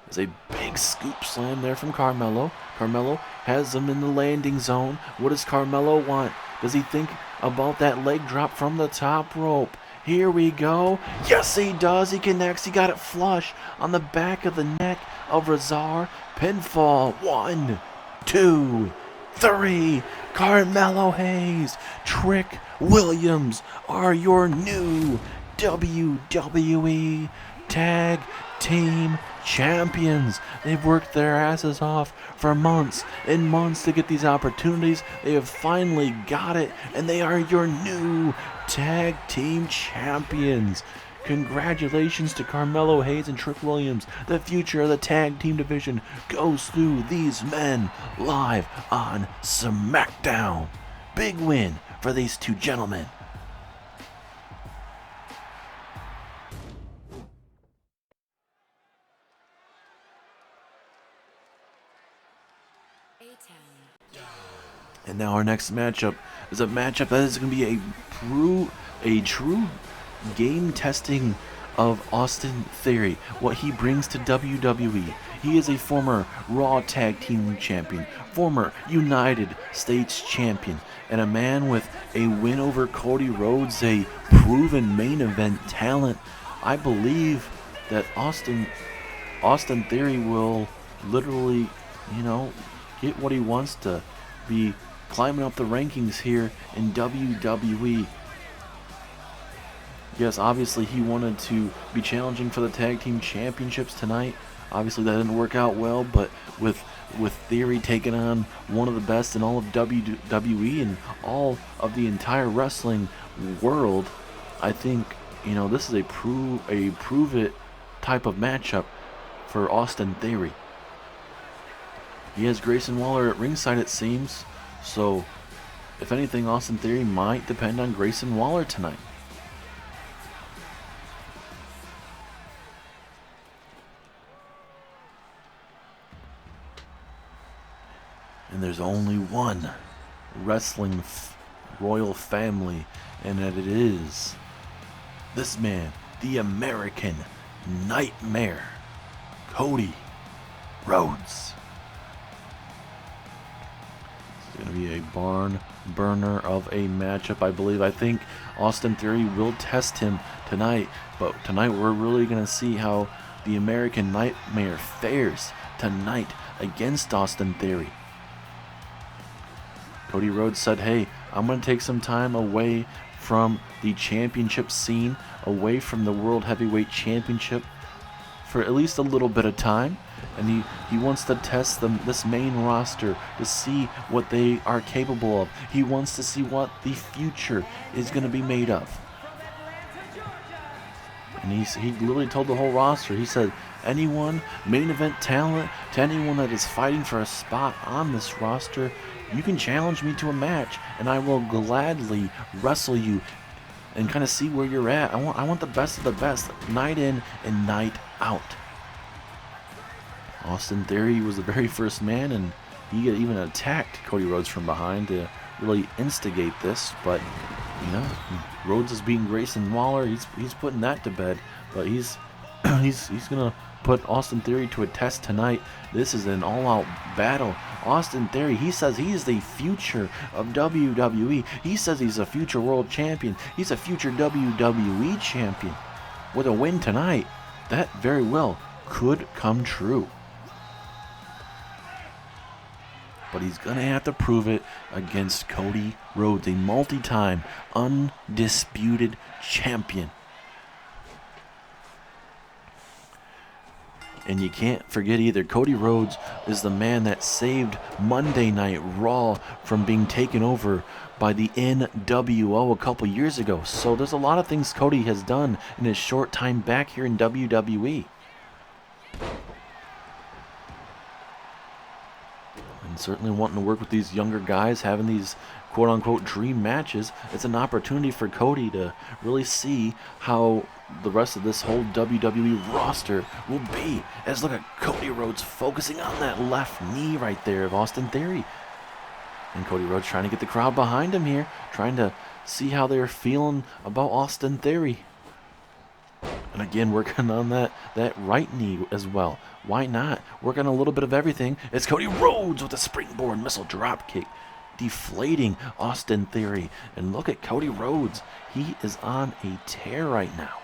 There's a big scoop slam there from Carmelo. Carmelo has him in the landing zone. What does Carmelo want? Does he think about that leg drop from the top rope? Here we go. Yes, he does. He connects. He got it flush on the back of the neck of Razar. Pinfall. 1, 2, 3. Carmelo Hayes, Trick Williams are your new WWE Tag Team Champions. They've worked their asses off for months and months to get these opportunities. They have finally got it, and they are your new Tag Team Champions. Congratulations to Carmelo Hayes and Trick Williams. The future of the tag team division goes through these men live on Smackdown. Big win for these two gentlemen. And now our next matchup is a matchup that is going to be a true game testing of Austin Theory, what he brings to WWE. He is a former Raw Tag Team Champion, former United States Champion, and a man with a win over Cody Rhodes, a proven main event talent. I believe that Austin Theory will literally, get what he wants to be climbing up the rankings here in WWE. Yes, obviously he wanted to be challenging for the Tag Team Championships tonight. Obviously that didn't work out well, but with Theory taking on one of the best in all of WWE and all of the entire wrestling world, I think, this is a prove it type of matchup for Austin Theory. He has Grayson Waller at ringside, it seems, so if anything, Austin Theory might depend on Grayson Waller tonight. And there's only one wrestling royal family, and that it is this man, the American Nightmare, Cody Rhodes. It's going to be a barn burner of a matchup, I believe. I think Austin Theory will test him tonight, but tonight we're really going to see how the American Nightmare fares tonight against Austin Theory. Cody Rhodes said, hey, I'm going to take some time away from the championship scene, away from the World Heavyweight Championship for at least a little bit of time. And he wants to test this main roster to see what they are capable of. He wants to see what the future is going to be made of. And he literally told the whole roster, he said, anyone, main event talent, to anyone that is fighting for a spot on this roster, you can challenge me to a match, and I will gladly wrestle you and kind of see where you're at. I want the best of the best, night in and night out. Austin Theory was the very first man, and he even attacked Cody Rhodes from behind to really instigate this. But Rhodes is beating Grayson Waller. He's putting that to bed. But he's gonna put Austin Theory to a test tonight. This is an all-out battle. Austin Theory, he says he is the future of WWE. He says he's a future world champion. He's a future WWE champion. With a win tonight, that very well could come true. But he's going to have to prove it against Cody Rhodes, a multi-time undisputed champion. And you can't forget either, Cody Rhodes is the man that saved Monday Night Raw from being taken over by the NWO a couple years ago. So there's a lot of things Cody has done in his short time back here in WWE. And certainly wanting to work with these younger guys, having these quote-unquote dream matches, it's an opportunity for Cody to really see how the rest of this whole WWE roster will be. As look at Cody Rhodes focusing on that left knee right there of Austin Theory. And Cody Rhodes trying to get the crowd behind him here, trying to see how they're feeling about Austin Theory. And again, working on that right knee as well. Why not? Working a little bit of everything. It's Cody Rhodes with a springboard missile dropkick, deflating Austin Theory. And look at Cody Rhodes. He is on a tear right now.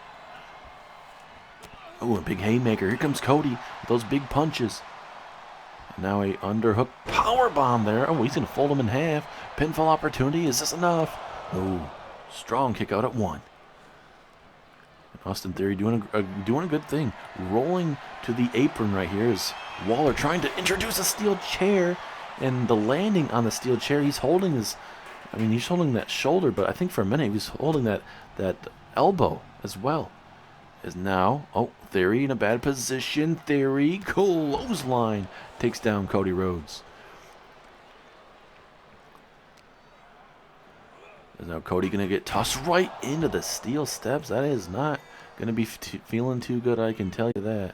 Oh, a big haymaker. Here comes Cody with those big punches. And now a underhook power bomb there. Oh, he's going to fold him in half. Pinfall opportunity. Is this enough? Oh, strong kick out at 1. And Austin Theory doing a good thing. Rolling to the apron right here is Waller trying to introduce a steel chair. And the landing on the steel chair, he's holding his, he's holding that shoulder, but I think for a minute he was holding that elbow as well. Is now, Theory in a bad position. Theory, clothesline, takes down Cody Rhodes. Is now Cody going to get tossed right into the steel steps? That is not going to be feeling too good, I can tell you that.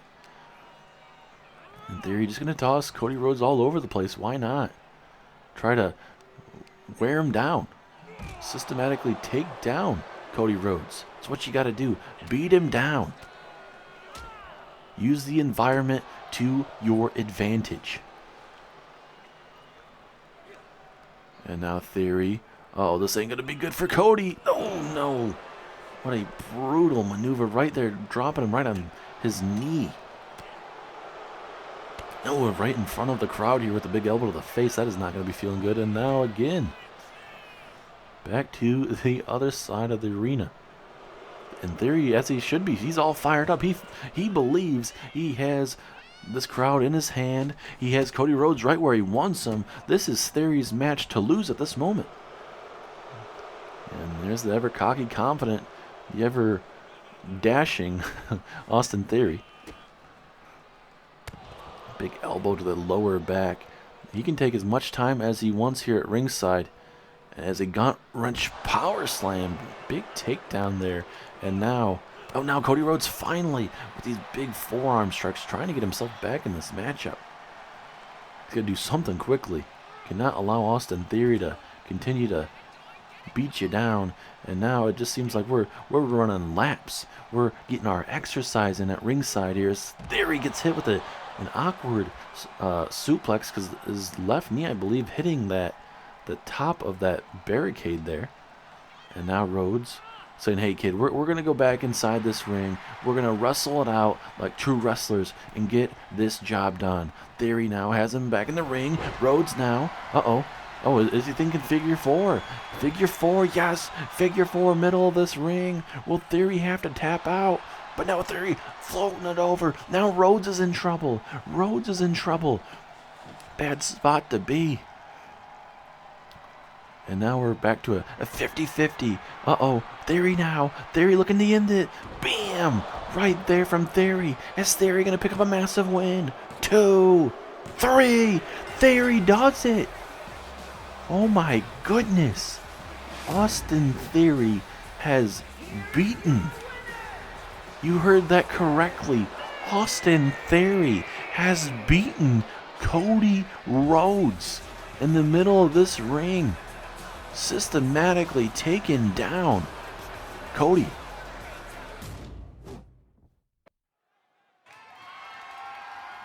And Theory just going to toss Cody Rhodes all over the place. Why not? Try to wear him down. Systematically take down Cody Rhodes. That's what you got to do. Beat him down. Use the environment to your advantage. And now Theory. Oh, this ain't going to be good for Cody. Oh, no. What a brutal maneuver right there. Dropping him right on his knee. No, we're right in front of the crowd here with a big elbow to the face. That is not going to be feeling good. And now again, back to the other side of the arena. In Theory, as he should be, he's all fired up. He believes he has this crowd in his hand. He has Cody Rhodes right where he wants him. This is Theory's match to lose at this moment. And there's the ever cocky, confident, the ever dashing Austin Theory. Big elbow to the lower back. He can take as much time as he wants here at ringside. As a gaunt wrench power slam. Big takedown there. And now Cody Rhodes finally with these big forearm strikes trying to get himself back in this matchup. He's got to do something quickly. Cannot allow Austin Theory to continue to beat you down. And now it just seems like we're running laps. We're getting our exercise in at ringside here. As Theory gets hit with an awkward suplex because his left knee, I believe, hitting the top of that barricade there. And now Rhodes saying, hey kid, we're going to go back inside this ring. We're going to wrestle it out like true wrestlers and get this job done. Theory now has him back in the ring. Rhodes now, oh, is he thinking figure 4? Figure 4, yes, figure 4, middle of this ring. Will Theory have to tap out? But now Theory floating it over. Now Rhodes is in trouble. Rhodes is in trouble. Bad spot to be. And now we're back to a 50-50. Theory now. Theory looking to end it. Bam! Right there from Theory. Is Theory going to pick up a massive win? 2, 3. Theory does it. Oh my goodness. Austin Theory has beaten. You heard that correctly. Austin Theory has beaten Cody Rhodes in the middle of this ring. Systematically taken down Cody.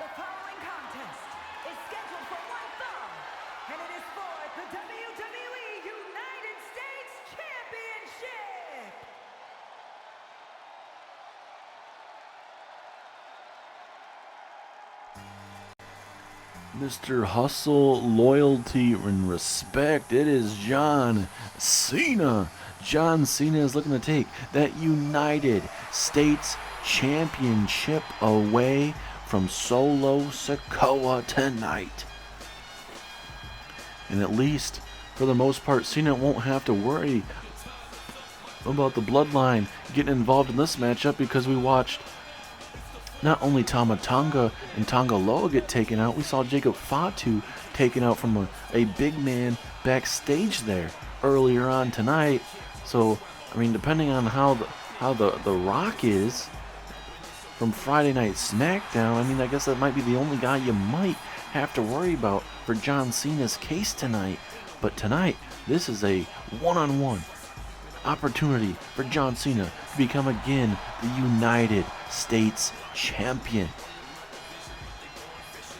The following contest is scheduled for one fall, and it is for the WWE United States Championship. Mr. Hustle, Loyalty, and Respect. It is John Cena. John Cena is looking to take that United States Championship away from Solo Sikoa tonight. And at least, for the most part, Cena won't have to worry about the Bloodline getting involved in this matchup, because we watched not only Tama Tonga and Tonga Loa get taken out, we saw Jacob Fatu taken out from a big man backstage there earlier on tonight. So, I mean, depending on how the Rock is from Friday Night SmackDown, I mean, I guess that might be the only guy you might have to worry about for John Cena's case tonight. But tonight, this is a one-on-one opportunity for John Cena to become again the United States Champion.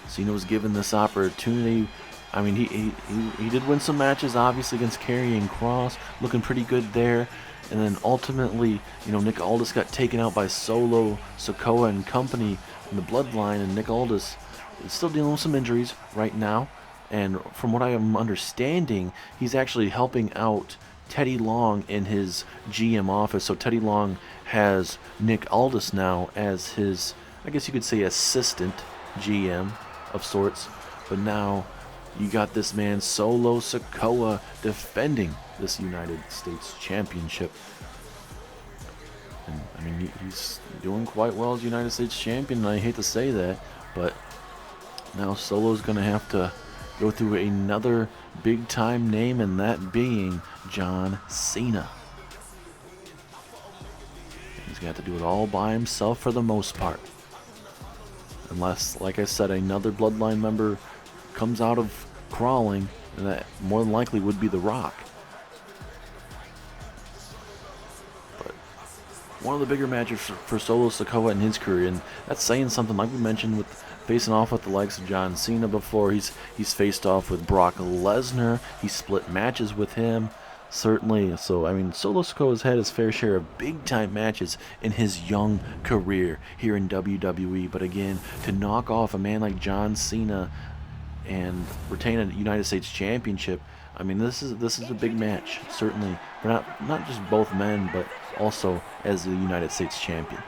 Cena was given this opportunity. I mean, he did win some matches, obviously, against Karrion Kross, looking pretty good there. And then ultimately, Nick Aldis got taken out by Solo Sikoa and company in the Bloodline, and Nick Aldis is still dealing with some injuries right now. And from what I am understanding, he's actually helping out Teddy Long in his GM office. So Teddy Long has Nick Aldis now as his, I guess you could say, assistant GM of sorts. But now you got this man Solo Sikoa defending this United States Championship. And I mean, he's doing quite well as United States Champion, and I hate to say that, but now Solo's going to have to go through another big-time name, and that being John Cena. He's got to do it all by himself for the most part. Unless, like I said, another Bloodline member comes out of crawling, and that more than likely would be The Rock. But one of the bigger matches for Solo Sikoa in his career, and that's saying something, like we mentioned, with facing off with the likes of John Cena before. He's faced off with Brock Lesnar. He split matches with him, certainly. So, I mean, Solo Sikoa's had his fair share of big-time matches in his young career here in WWE. But again, to knock off a man like John Cena and retain a United States Championship, I mean, this is a big match, certainly, for not just both men, but also as the United States Champion.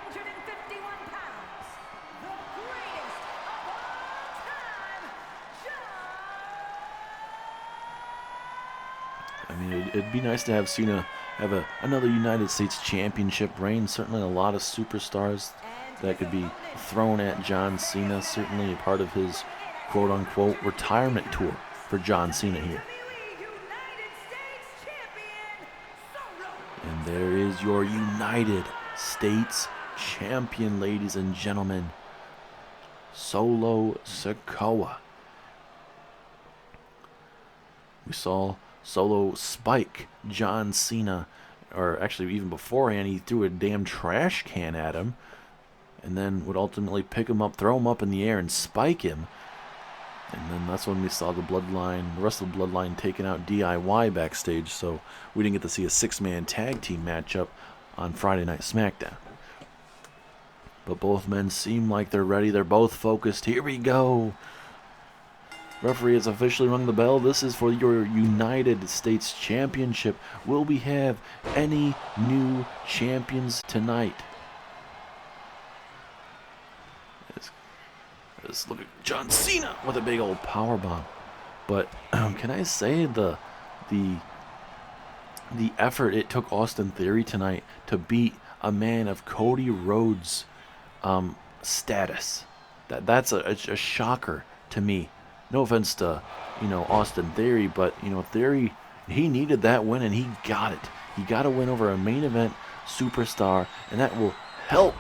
I mean, it'd be nice to have Cena have another United States Championship reign. Certainly a lot of superstars that could be thrown at John Cena. Certainly a part of his quote-unquote retirement tour for John Cena here. And there is your United States Champion, ladies and gentlemen, Solo Sikoa. We saw Solo spike John Cena, or actually even beforehand, he threw a damn trash can at him, and then would ultimately pick him up, throw him up in the air, and spike him. And then that's when we saw the rest of the Bloodline taking out DIY backstage, so we didn't get to see a six-man tag team matchup on Friday Night SmackDown. But both men seem like they're ready. They're both focused. Here we go. Referee has officially rung the bell. This is for your United States Championship. Will we have any new champions tonight? Let's look at John Cena with a big old powerbomb. But can I say the effort it took Austin Theory tonight to beat a man of Cody Rhodes' status? That's a shocker to me. No offense to, Austin Theory, but, Theory, he needed that win, and he got it. He got a win over a main event superstar, and that will help,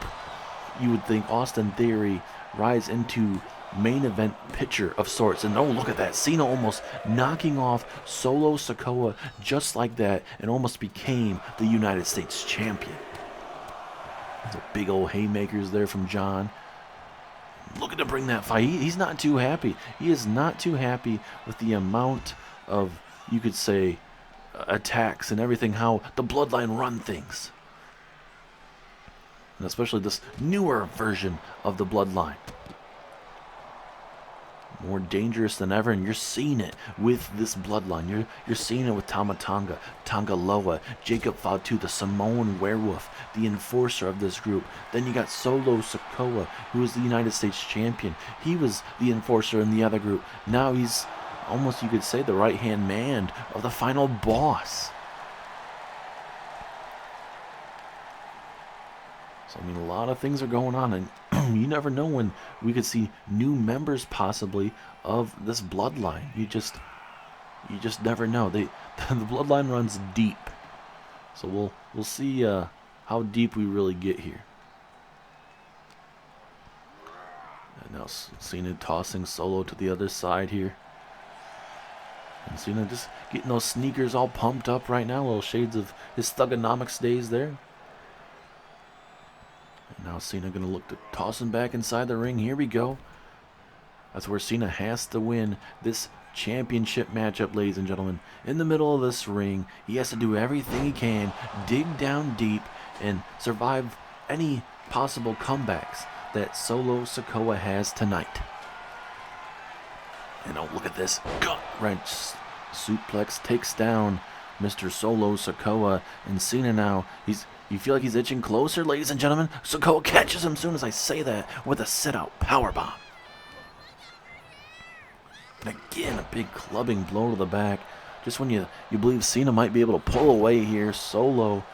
you would think, Austin Theory rise into main event picture of sorts. And oh, look at that. Cena almost knocking off Solo Sikoa just like that, and almost became the United States Champion. The big old haymakers there from John. Looking to bring that fight. He's not too happy. He is not too happy with the amount of, you could say, attacks and everything, how the Bloodline run things. And especially this newer version of the Bloodline. more dangerous than ever, and you're seeing it with this bloodline. You're seeing it with Tama Tonga, Loa, Jacob Fatu, the Samoan werewolf, the enforcer of this group. Then you got Solo Sikoa, who is the United States champion. He was the enforcer in the other group. Now he's almost, you could say, the right-hand man of the final boss. So, I mean, a lot of things are going on, and you never know when we could see new members possibly of this bloodline. You just never know. The bloodline runs deep, so we'll see how deep we really get here. And now Cena tossing Solo to the other side here, and Cena just getting those sneakers all pumped up right now. Little shades of his Thugonomics days there. And now Cena going to look to toss him back inside the ring. Here we go. That's where Cena has to win this championship matchup, ladies and gentlemen. In the middle of this ring, he has to do everything he can, dig down deep, and survive any possible comebacks that Solo Sikoa has tonight. And oh, look at this. Gut wrench suplex takes down Mr. Solo Sikoa. And Cena now, you feel like he's itching closer, ladies and gentlemen. Sikoa catches him as soon as I say that with a sit-out powerbomb. And again, a big clubbing blow to the back. Just when you believe Cena might be able to pull away here, Solo,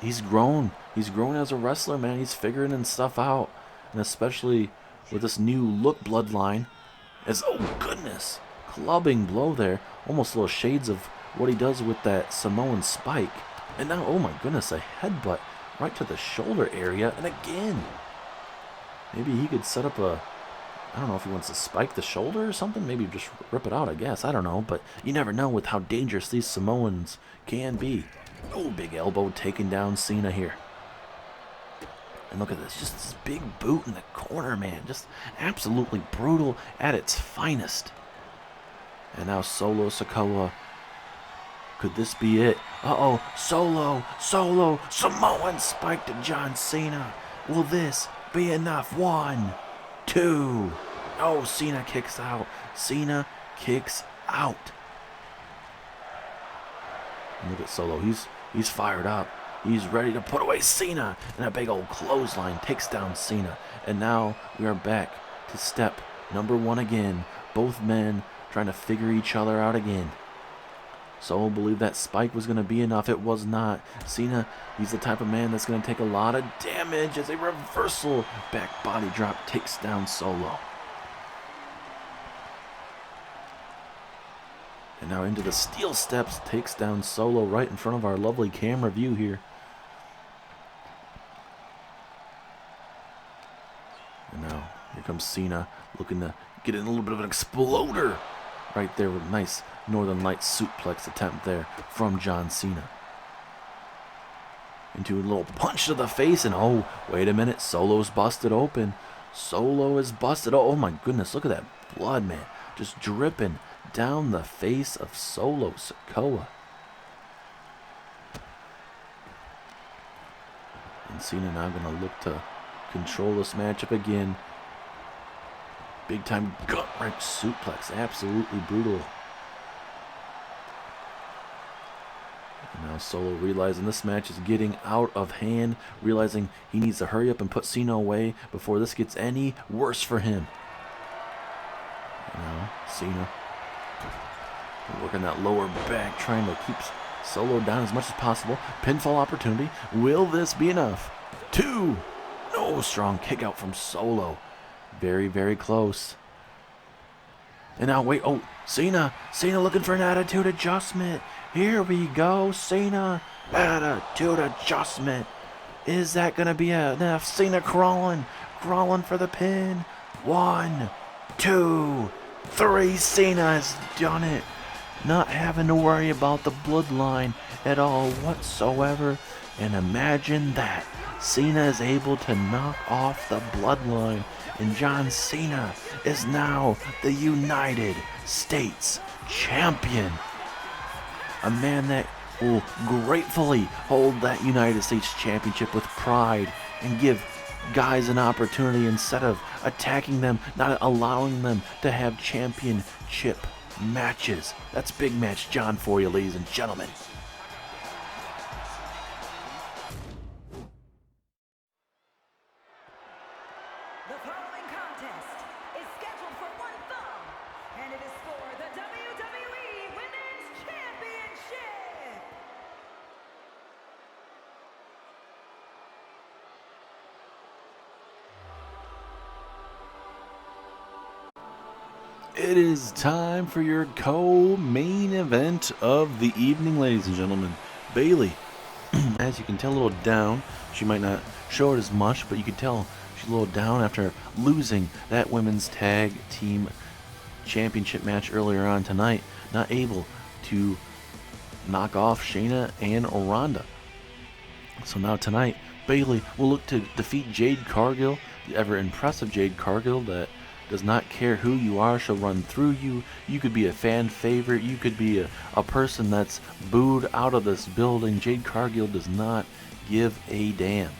he's grown. He's grown as a wrestler, man. He's figuring stuff out. And especially with this new look bloodline. Oh goodness, clubbing blow there. Almost little shades of what he does with that Samoan spike. And now, oh my goodness, a headbutt right to the shoulder area. And again, maybe he could set up I don't know if he wants to spike the shoulder or something. Maybe just rip it out, I guess. I don't know. But you never know with how dangerous these Samoans can be. Oh, big elbow taking down Cena here. And look at this. Just this big boot in the corner, man. Just absolutely brutal at its finest. And now Solo Sikoa. Could this be it? Uh-oh. Solo. Samoan spike to John Cena. Will this be enough? 1, 2. Oh, Cena kicks out. Cena kicks out. And look at Solo. He's fired up. He's ready to put away Cena. And a big old clothesline takes down Cena. And now we are back to step number 1 again. Both men trying to figure each other out again. Solo believed that spike was going to be enough. It was not. Cena, he's the type of man that's going to take a lot of damage as a reversal back body drop takes down Solo. And now into the steel steps, takes down Solo right in front of our lovely camera view here. And now here comes Cena looking to get in a little bit of an exploder right there with a nice Northern Lights suplex attempt there from John Cena. Into a little punch to the face, and oh, wait a minute, Solo's busted open. Solo is busted. Oh my goodness, look at that blood, man. Just dripping down the face of Solo Sikoa. And Cena now going to look to control this matchup again. Big time gut wrench suplex, absolutely brutal. And now Solo realizing this match is getting out of hand, realizing he needs to hurry up and put Cena away before this gets any worse for him. And now Cena working that lower back, trying to keep Solo down as much as possible. Pinfall opportunity. Will this be enough? 2. No, strong kick out from Solo. Very, very close. And now, wait, oh, Cena looking for an attitude adjustment. Here we go, Cena. Attitude adjustment. Is that going to be enough? Cena crawling for the pin. 1, 2, 3. Cena has done it. Not having to worry about the bloodline at all whatsoever. And imagine that. Cena is able to knock off the bloodline. And John Cena is now the United States Champion. A man that will gratefully hold that United States Championship with pride and give guys an opportunity instead of attacking them, not allowing them to have championship matches. That's Big Match John for you, ladies and gentlemen. The following contest is scheduled for one fall, and it is for the WWE Women's Championship. It is time for your co-main event of the evening, ladies and gentlemen. Bayley, as you can tell, a little down. She might not show it as much, but you can tell she's a little down after losing that women's tag team championship match earlier on tonight. Not able to knock off Shayna and Ronda. So now tonight, Bayley will look to defeat Jade Cargill, the ever impressive Jade Cargill that does not care who you are. She'll run through you. You could be a fan favorite. You could be a person that's booed out of this building. Jade Cargill does not give a damn.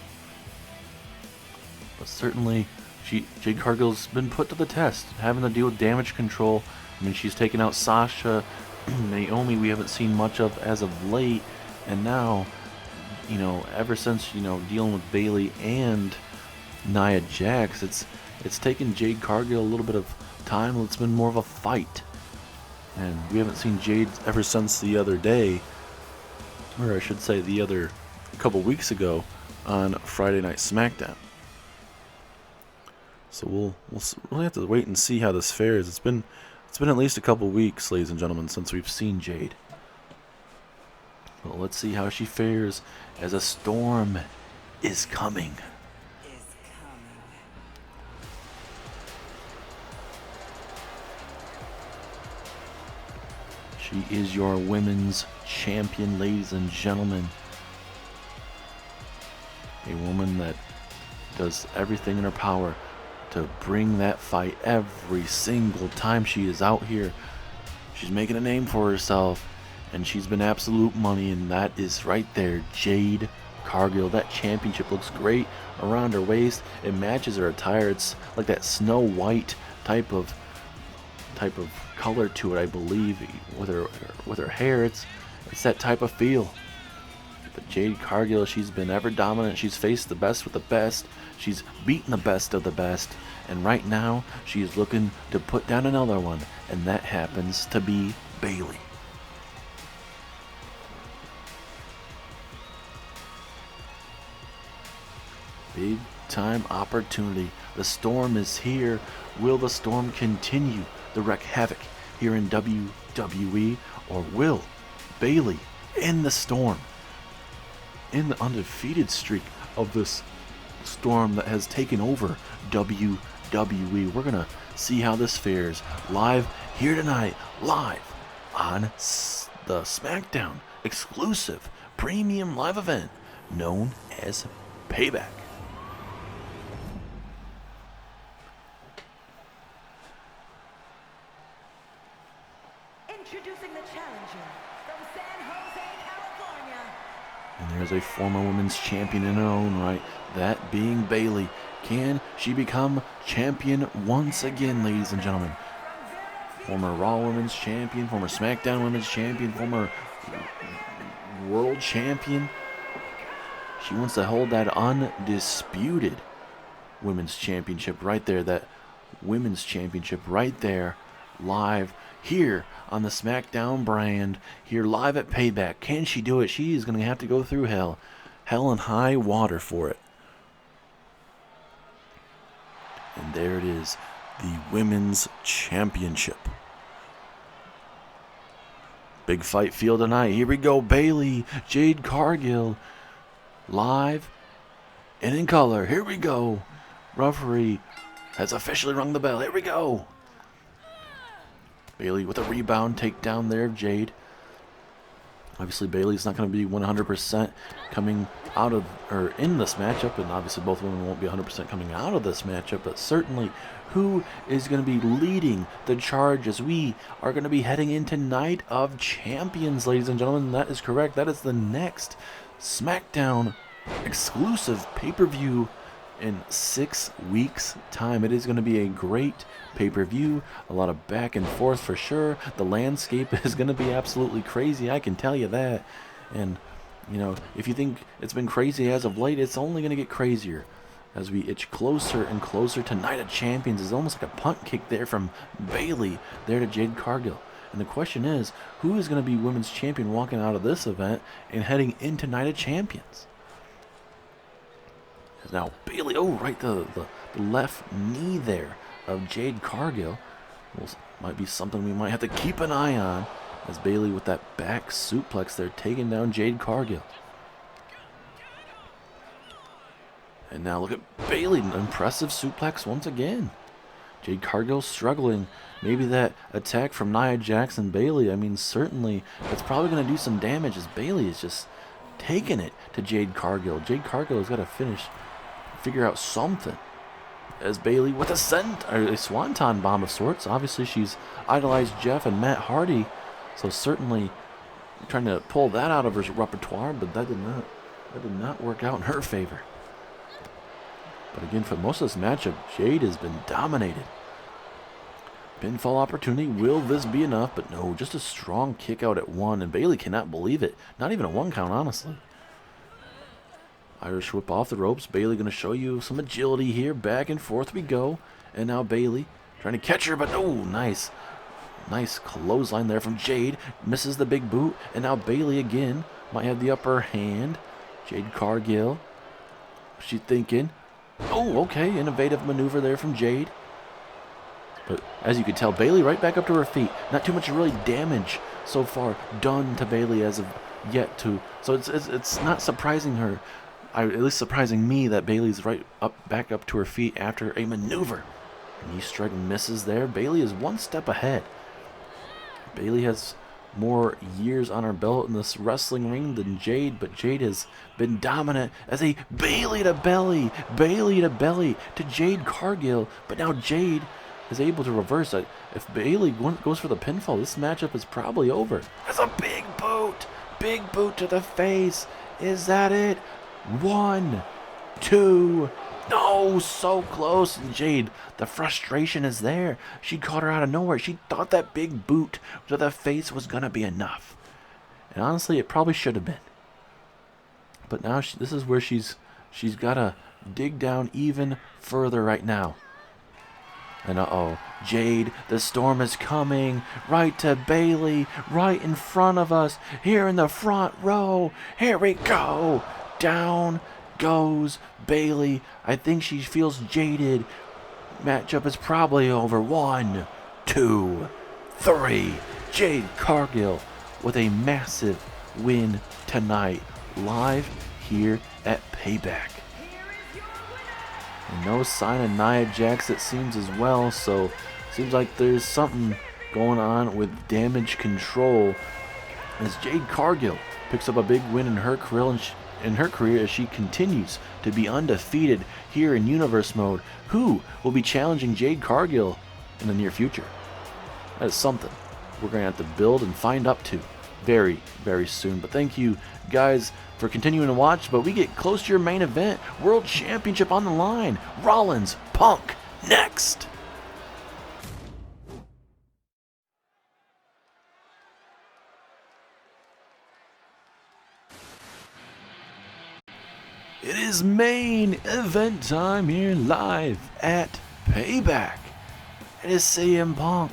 But certainly, Jade Cargill's been put to the test, having to deal with damage control. I mean, she's taken out Sasha, Naomi we haven't seen much of as of late. And now, you know, ever since, you know, dealing with Bayley and NiaJax, it's taken Jade Cargill a little bit of time. It's been more of a fight. And we haven't seen Jade ever since the other day, or I should say the other couple weeks ago on Friday Night Smackdown. So we'll have to wait and see how this fares. It's been at least a couple weeks, ladies and gentlemen, since we've seen Jade. Well, let's see how she fares as a storm is coming. She is your women's champion, ladies and gentlemen. A woman that does everything in her power to bring that fight every single time she is out here. She's making a name for herself, and she's been absolute money, and that is right there, Jade Cargill. That championship looks great around her waist. It matches her attire. It's like that Snow White type of color to it, I believe, with her hair. It's that type of feel. But Jade Cargill, she's been ever dominant. She's faced the best with the best. She's beaten the best of the best. And right now, she is looking to put down another one, and that happens to be Bayley. Big time opportunity. The storm is here. Will the storm continue to wreak havoc here in WWE, or will Bayley end the storm, in the undefeated streak of this storm that has taken over WWE? We're gonna see how this fares live here tonight, live on the Smackdown exclusive premium live event known as Payback. Introducing the challenger from San Jose, California. And there's a former women's champion in her own right, that being Bayley. Can she become champion once again, ladies and gentlemen? Former Raw Women's Champion, former SmackDown Women's Champion, former World Champion. She wants to hold that undisputed Women's Championship right there, that Women's Championship right there, live here on the Smackdown brand, here live at Payback. Can she do it? She is going to have to go through hell and high water for it. And there it is, the Women's Championship. Big fight field tonight. Here we go, Bayley, Jade Cargill, live and in color. Here we go. Referee has officially rung the bell. Here we go. Bayley with a rebound takedown there of Jade. Obviously, Bayley's not going to be 100% coming out of, or in this matchup, and obviously both women won't be 100% coming out of this matchup, but certainly who is going to be leading the charge as we are going to be heading into Night of Champions, ladies and gentlemen. That is correct. That is the next SmackDown exclusive pay-per-view in 6 weeks' time. It is going to be a great pay-per-view, a lot of back and forth for sure. The landscape is going to be absolutely crazy, I can tell you that. And, you know, if you think it's been crazy as of late, it's only going to get crazier as we itch closer and closer to Night of Champions. It's almost like a punt kick there from Bayley there to Jade Cargill. And the question is, who is going to be women's champion walking out of this event and heading into Night of Champions? Now Bayley, oh, right, the left knee there of Jade Cargill. Well, might be something we might have to keep an eye on, as Bayley with that back suplex there taking down Jade Cargill. And now look at Bayley, an impressive suplex once again. Jade Cargill struggling. Maybe that attack from NiaJax and Bayley, I mean, certainly that's probably going to do some damage, as Bayley is just taking it to Jade Cargill. Jade Cargill has got to figure out something. As Bayley with a swanton bomb of sorts. Obviously she's idolized Jeff and Matt Hardy, so certainly trying to pull that out of her repertoire, but that did not work out in her favor. But again, for most of this matchup, Jade has been dominated. Pinfall opportunity, will this be enough? But no, just a strong kick out at 1, and Bayley cannot believe it. Not even a 1 count, honestly. Irish whip off the ropes. Bayley going to show you some agility here. Back and forth we go. And now Bayley trying to catch her, but oh, nice clothesline there from Jade. Misses the big boot. And now Bayley again might have the upper hand. Jade Cargill. She's thinking. Oh, okay. Innovative maneuver there from Jade. But as you can tell, Bayley right back up to her feet. Not too much really damage so far done to Bayley as of yet to. So it's not surprising her. At least surprising me that Bayley's back up to her feet after a maneuver. Knee strike misses there. Bayley is 1 step ahead. Bayley has more years on her belt in this wrestling ring than Jade, but Jade has been dominant as a Bayley to belly to Jade Cargill. But now Jade is able to reverse it. If Bayley goes for the pinfall, this matchup is probably over. That's a big boot to the face. Is that it? 1, 2, no, so close. Jade, the frustration is there. She caught her out of nowhere. She thought that big boot to the face was gonna be enough, and honestly, it probably should have been. But now this is where she's gotta dig down even further right now. And Jade, the storm is coming right to Bayley, right in front of us, here in the front row. Here we go. Down goes Bayley. I think she feels jaded. Matchup is probably over. 1, 2, 3. Jade Cargill with a massive win tonight, live here at Payback. And no sign of NiaJax, it seems, as well. So seems like there's something going on with damage control, as Jade Cargill picks up a big win in her career as she continues to be undefeated here in Universe Mode. Who will be challenging Jade Cargill in the near future? That is something we're going to have to build and find up to very, very soon. But thank you guys for continuing to watch. But we get close to your main event. World Championship on the line. Rollins, Punk, next. It is main event time here live at Payback. It is CM Punk.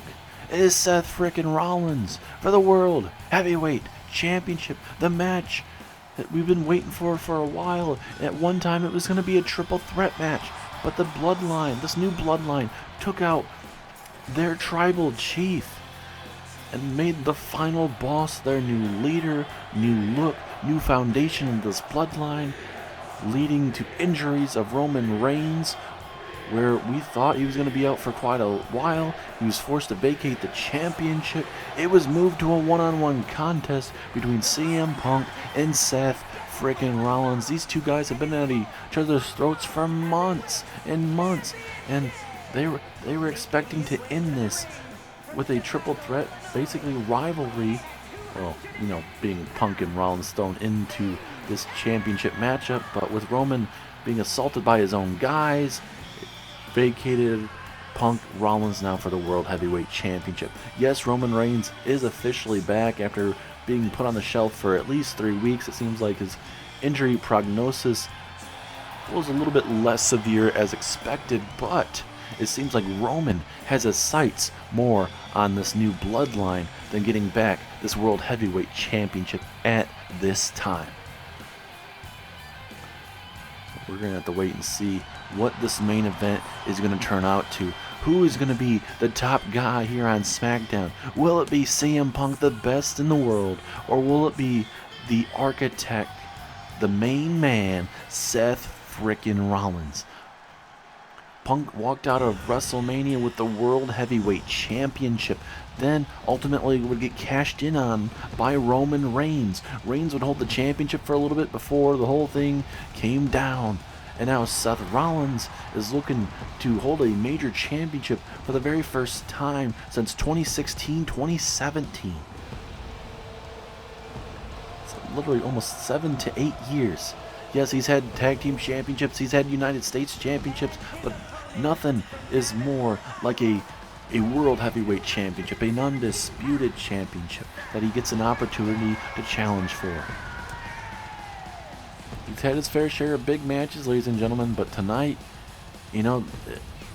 It is Seth frickin' Rollins for the World Heavyweight Championship. The match that we've been waiting for a while. At one time it was going to be a triple threat match, but the bloodline, this new bloodline, took out their tribal chief and made the final boss their new leader, new look, new foundation of this bloodline, leading to injuries of Roman Reigns, where we thought he was going to be out for quite a while. He was forced to vacate the championship. It was moved to a one-on-one contest between CM Punk and Seth frickin' Rollins. These two guys have been at each other's throats for months and months, and they were expecting to end this with a triple threat, basically rivalry well, being Punk and Rollins thrown into this championship matchup, but with Roman being assaulted by his own guys, vacated Punk Rollins now for the World Heavyweight Championship. Yes, Roman Reigns is officially back after being put on the shelf for at least 3 weeks. It seems like his injury prognosis was a little bit less severe as expected, but it seems like Roman has his sights more on this new bloodline than getting back this World Heavyweight Championship at this time. We're going to have to wait and see what this main event is going to turn out to. Who is going to be the top guy here on SmackDown? Will it be CM Punk, the best in the world? Or will it be the architect, the main man, Seth frickin' Rollins? Punk walked out of WrestleMania with the World Heavyweight Championship, then ultimately would get cashed in on by Roman Reigns. Reigns would hold the championship for a little bit before the whole thing came down. And now Seth Rollins is looking to hold a major championship for the very first time since 2016-2017. It's literally almost 7 to 8 years. Yes, he's had tag team championships, he's had United States championships, but nothing is more like a World Heavyweight Championship, an undisputed championship that he gets an opportunity to challenge for. He's had his fair share of big matches, ladies and gentlemen, but tonight, you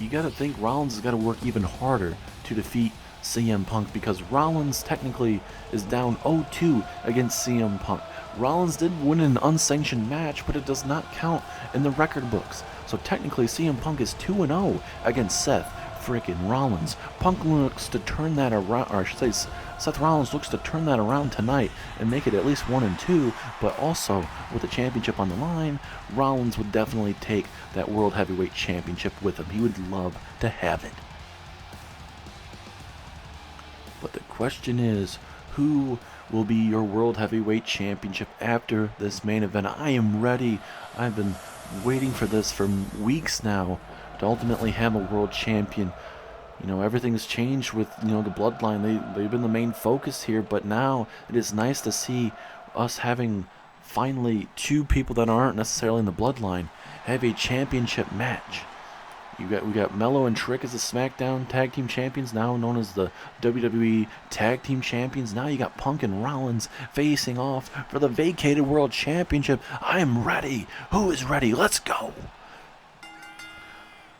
got to think Rollins has got to work even harder to defeat CM Punk, because Rollins technically is down 0-2 against CM Punk. Rollins did win an unsanctioned match, but it does not count in the record books. So technically CM Punk is 2-0 against Seth freaking Rollins. Punk looks to turn that around, or I should say Seth Rollins looks to turn that around tonight and make it at least 1-2, but also with the championship on the line, Rollins would definitely take that World Heavyweight Championship with him. He would love to have it. But the question is, who will be your World Heavyweight Championship after this main event? I am ready. I've been waiting for this for weeks now to ultimately have a world champion. Everything's changed with, the bloodline. They've been the main focus here, but now it is nice to see us having finally 2 people that aren't necessarily in the bloodline have a championship match. We got Melo and Trick as the SmackDown Tag Team Champions, now known as the WWE Tag Team Champions. Now you got Punk and Rollins facing off for the vacated World Championship. I am ready. Who is ready? Let's go.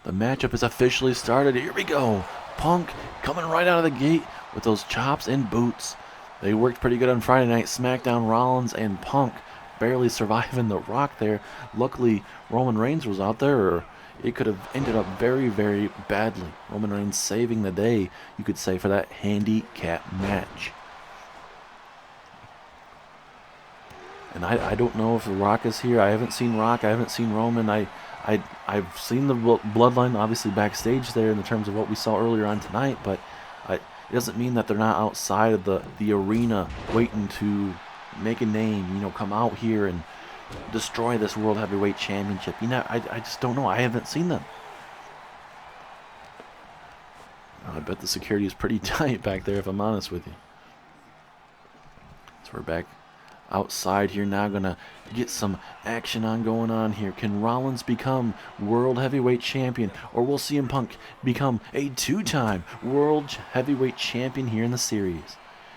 The matchup is officially started. Here we go. Punk coming right out of the gate with those chops and boots. They worked pretty good on Friday night. SmackDown, Rollins and Punk barely surviving the Rock there. Luckily, Roman Reigns was out there, or it could have ended up very, very badly. Roman Reigns saving the day, you could say, for that handicap match. And I don't know if The Rock is here. I haven't seen Rock. I haven't seen Roman. I've seen the bloodline obviously backstage there in the terms of what we saw earlier on tonight, but it doesn't mean that they're not outside of the arena waiting to make a name, come out here and destroy this World Heavyweight Championship. I just don't know. I haven't seen them. I bet the security is pretty tight back there, if I'm honest with you. So we're back outside here now, gonna get some action going on here. Can Rollins become World Heavyweight Champion, or will CM Punk become a 2-time World Heavyweight Champion here in the series?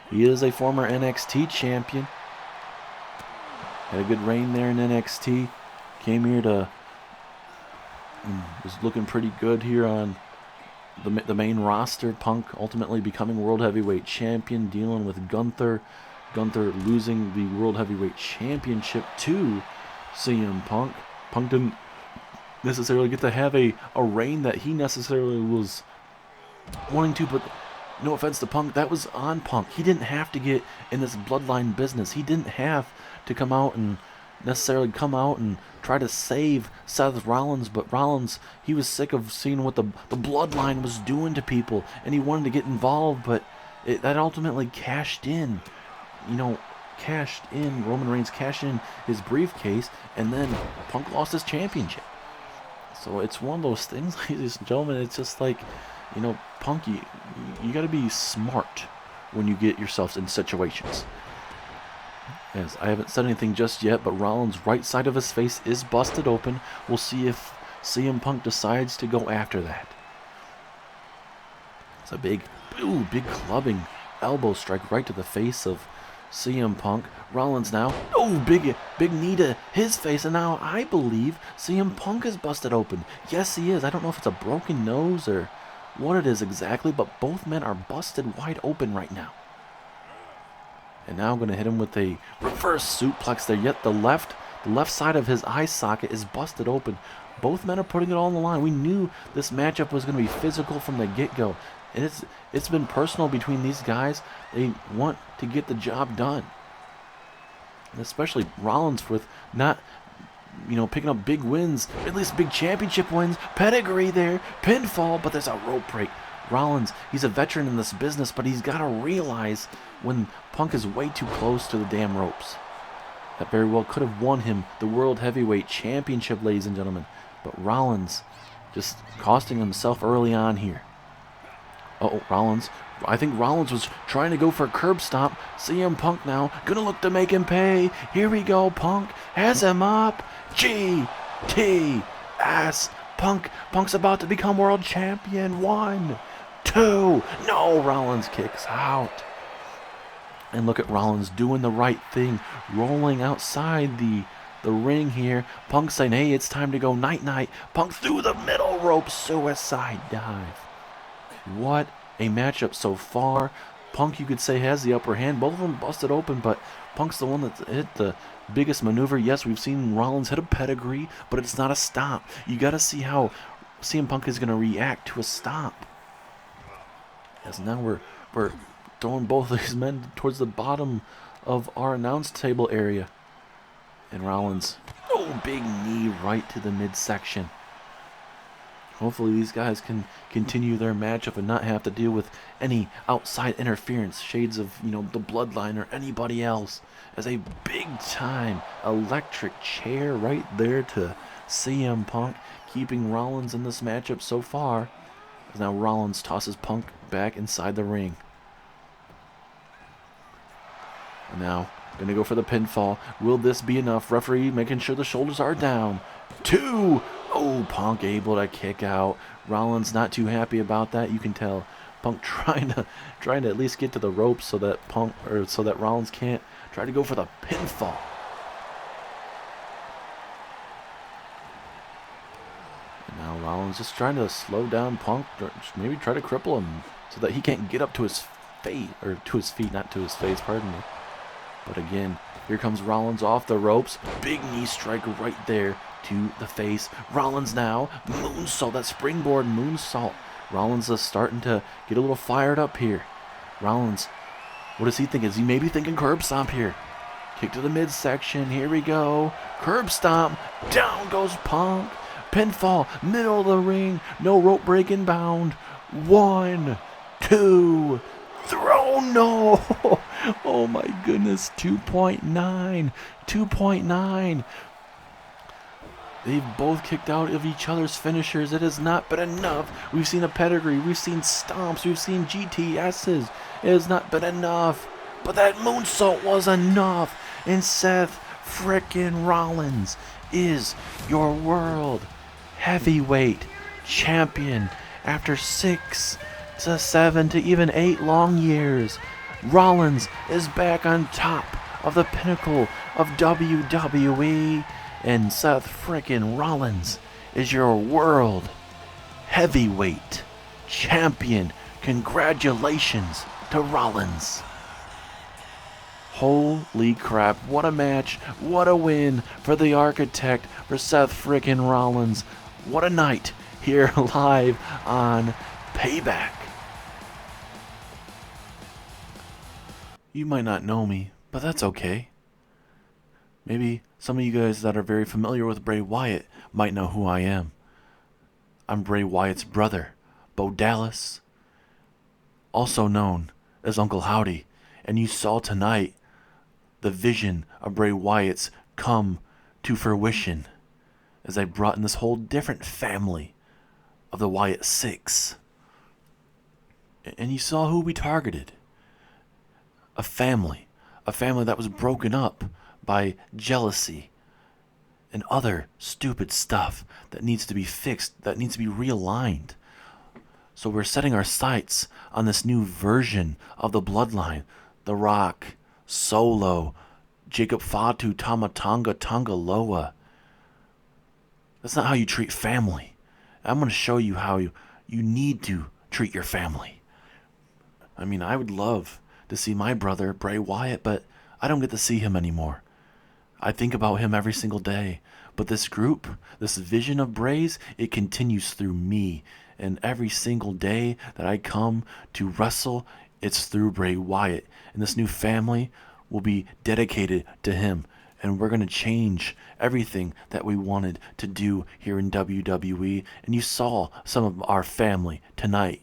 He is a former NXT champion. Had a good reign there in NXT. Came here to was looking pretty good here on the main roster. Punk ultimately becoming World Heavyweight Champion, dealing with Gunther. Gunther losing the World Heavyweight Championship to CM Punk. Punk didn't necessarily get to have a reign that he necessarily was wanting to, but no offense to Punk, that was on Punk. He didn't have to get in this bloodline business. He didn't have to come out and try to save Seth Rollins, but Rollins, he was sick of seeing what the bloodline was doing to people, and he wanted to get involved, but that ultimately cashed in. Roman Reigns cashed in his briefcase, and then Punk lost his championship. So it's one of those things, ladies and gentlemen. It's just like, Punk, you got to be smart when you get yourself in situations. As I haven't said anything just yet, but Rollins' right side of his face is busted open. We'll see if CM Punk decides to go after that. It's a big clubbing elbow strike right to the face of CM Punk. Rollins now, big knee to his face, and now I believe CM Punk is busted open. Yes, he is. I don't know if it's a broken nose or what it is exactly, but both men are busted wide open right now. And now I'm going to hit him with a reverse suplex there. Yet the left side of his eye socket is busted open. Both men are putting it all on the line. We knew this matchup was going to be physical from the get-go. And it's been personal between these guys. They want to get the job done. And especially Rollins with not, picking up big wins, at least big championship wins. Pedigree there, pinfall, but there's a rope break. Rollins, he's a veteran in this business, but he's got to realize when Punk is way too close to the damn ropes. That very well could have won him the World Heavyweight Championship, ladies and gentlemen. But Rollins just costing himself early on here. Uh-oh, Rollins. I think Rollins was trying to go for a curb stomp. CM Punk now gonna look to make him pay. Here we go. Punk has him up. GTS. Punk's about to become world champion. 1, 2. No, Rollins kicks out. And look at Rollins doing the right thing, rolling outside the ring here. Punk saying, hey, it's time to go night-night. Punk through the middle rope, suicide dive. What a matchup so far. Punk, you could say, has the upper hand. Both of them busted open, but Punk's the one that hit the biggest maneuver. Yes, we've seen Rollins hit a pedigree, but it's not a stomp. You got to see how CM Punk is going to react to a stomp. As now we're throwing both of these men towards the bottom of our announce table area. And Rollins, big knee right to the midsection. Hopefully these guys can continue their matchup and not have to deal with any outside interference, shades of, the bloodline or anybody else. As a big-time electric chair right there to CM Punk, keeping Rollins in this matchup so far. As now Rollins tosses Punk back inside the ring. And now, going to go for the pinfall. Will this be enough? Referee making sure the shoulders are down. 2. Punk able to kick out. Rollins not too happy about that. You can tell Punk trying to at least get to the ropes so that Rollins can't try to go for the pinfall. And now Rollins just trying to slow down Punk, or maybe try to cripple him so that he can't get up to his feet, not to his face, pardon me. But again, here comes Rollins off the ropes. Big knee strike right there to the face. Rollins now, moonsault, that springboard moonsault. Rollins is starting to get a little fired up here. Rollins, what does he think? Is he maybe thinking curb stomp here? Kick to the midsection. Here we go. Curb stomp. Down goes Punk. Pinfall. Middle of the ring. No rope break inbound. 1, 2, throw. No. Oh my goodness. 2.9. 2.9. They've both kicked out of each other's finishers. It has not been enough. We've seen a pedigree. We've seen stomps. We've seen GTSs. It has not been enough. But that moonsault was enough. And Seth frickin' Rollins is your world heavyweight champion after 6 to 7 to even 8 long years. Rollins is back on top of the pinnacle of WWE. And Seth frickin' Rollins is your world heavyweight champion. Congratulations to Rollins. Holy crap, what a match, what a win for the Architect, for Seth frickin' Rollins. What a night here live on Payback. You might not know me, but that's okay. Maybe some of you guys that are very familiar with Bray Wyatt might know who I am. I'm Bray Wyatt's brother, Bo Dallas, also known as Uncle Howdy. And you saw tonight the vision of Bray Wyatt's come to fruition as I brought in this whole different family of the Wyatt Six. And you saw who we targeted. A family A family that was broken up by jealousy and other stupid stuff that needs to be fixed, that needs to be realigned. So we're setting our sights on this new version of the bloodline. The Rock, Solo, Jacob Fatu, Tama Tonga, Tonga Loa. That's not how you treat family. I'm going to show you how you need to treat your family. I mean, I would love to see my brother, Bray Wyatt, but I don't get to see him anymore. I think about him every single day. But this group, this vision of Bray's, it continues through me. And every single day that I come to wrestle, it's through Bray Wyatt. And this new family will be dedicated to him. And we're going to change everything that we wanted to do here in WWE. And you saw some of our family tonight.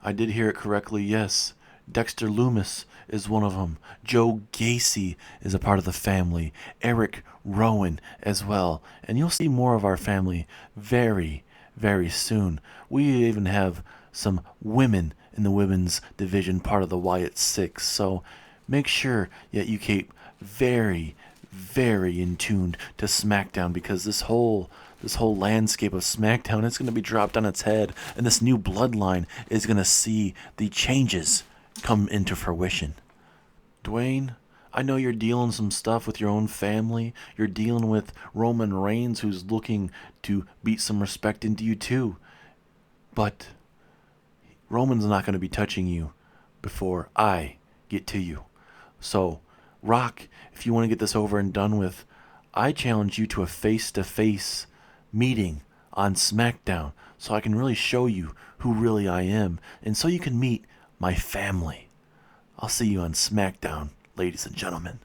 I did hear it correctly, yes. Dexter Loomis is one of them. Joe Gacy is a part of the family. Eric Rowan as well. And you'll see more of our family very, very soon. We even have some women in the women's division, part of the Wyatt Six. So make sure that you keep very, very in tune to SmackDown, because this whole landscape of SmackDown is going to be dropped on its head, and this new bloodline is going to see the changes come into fruition. Dwayne, I know you're dealing some stuff with your own family. You're dealing with Roman Reigns, who's looking to beat some respect into you too. But Roman's not going to be touching you before I get to you. So, Rock, if you want to get this over and done with, I challenge you to a face-to-face meeting on SmackDown so I can really show you who really I am, and so you can meet my family. I'll see you on SmackDown, ladies and gentlemen.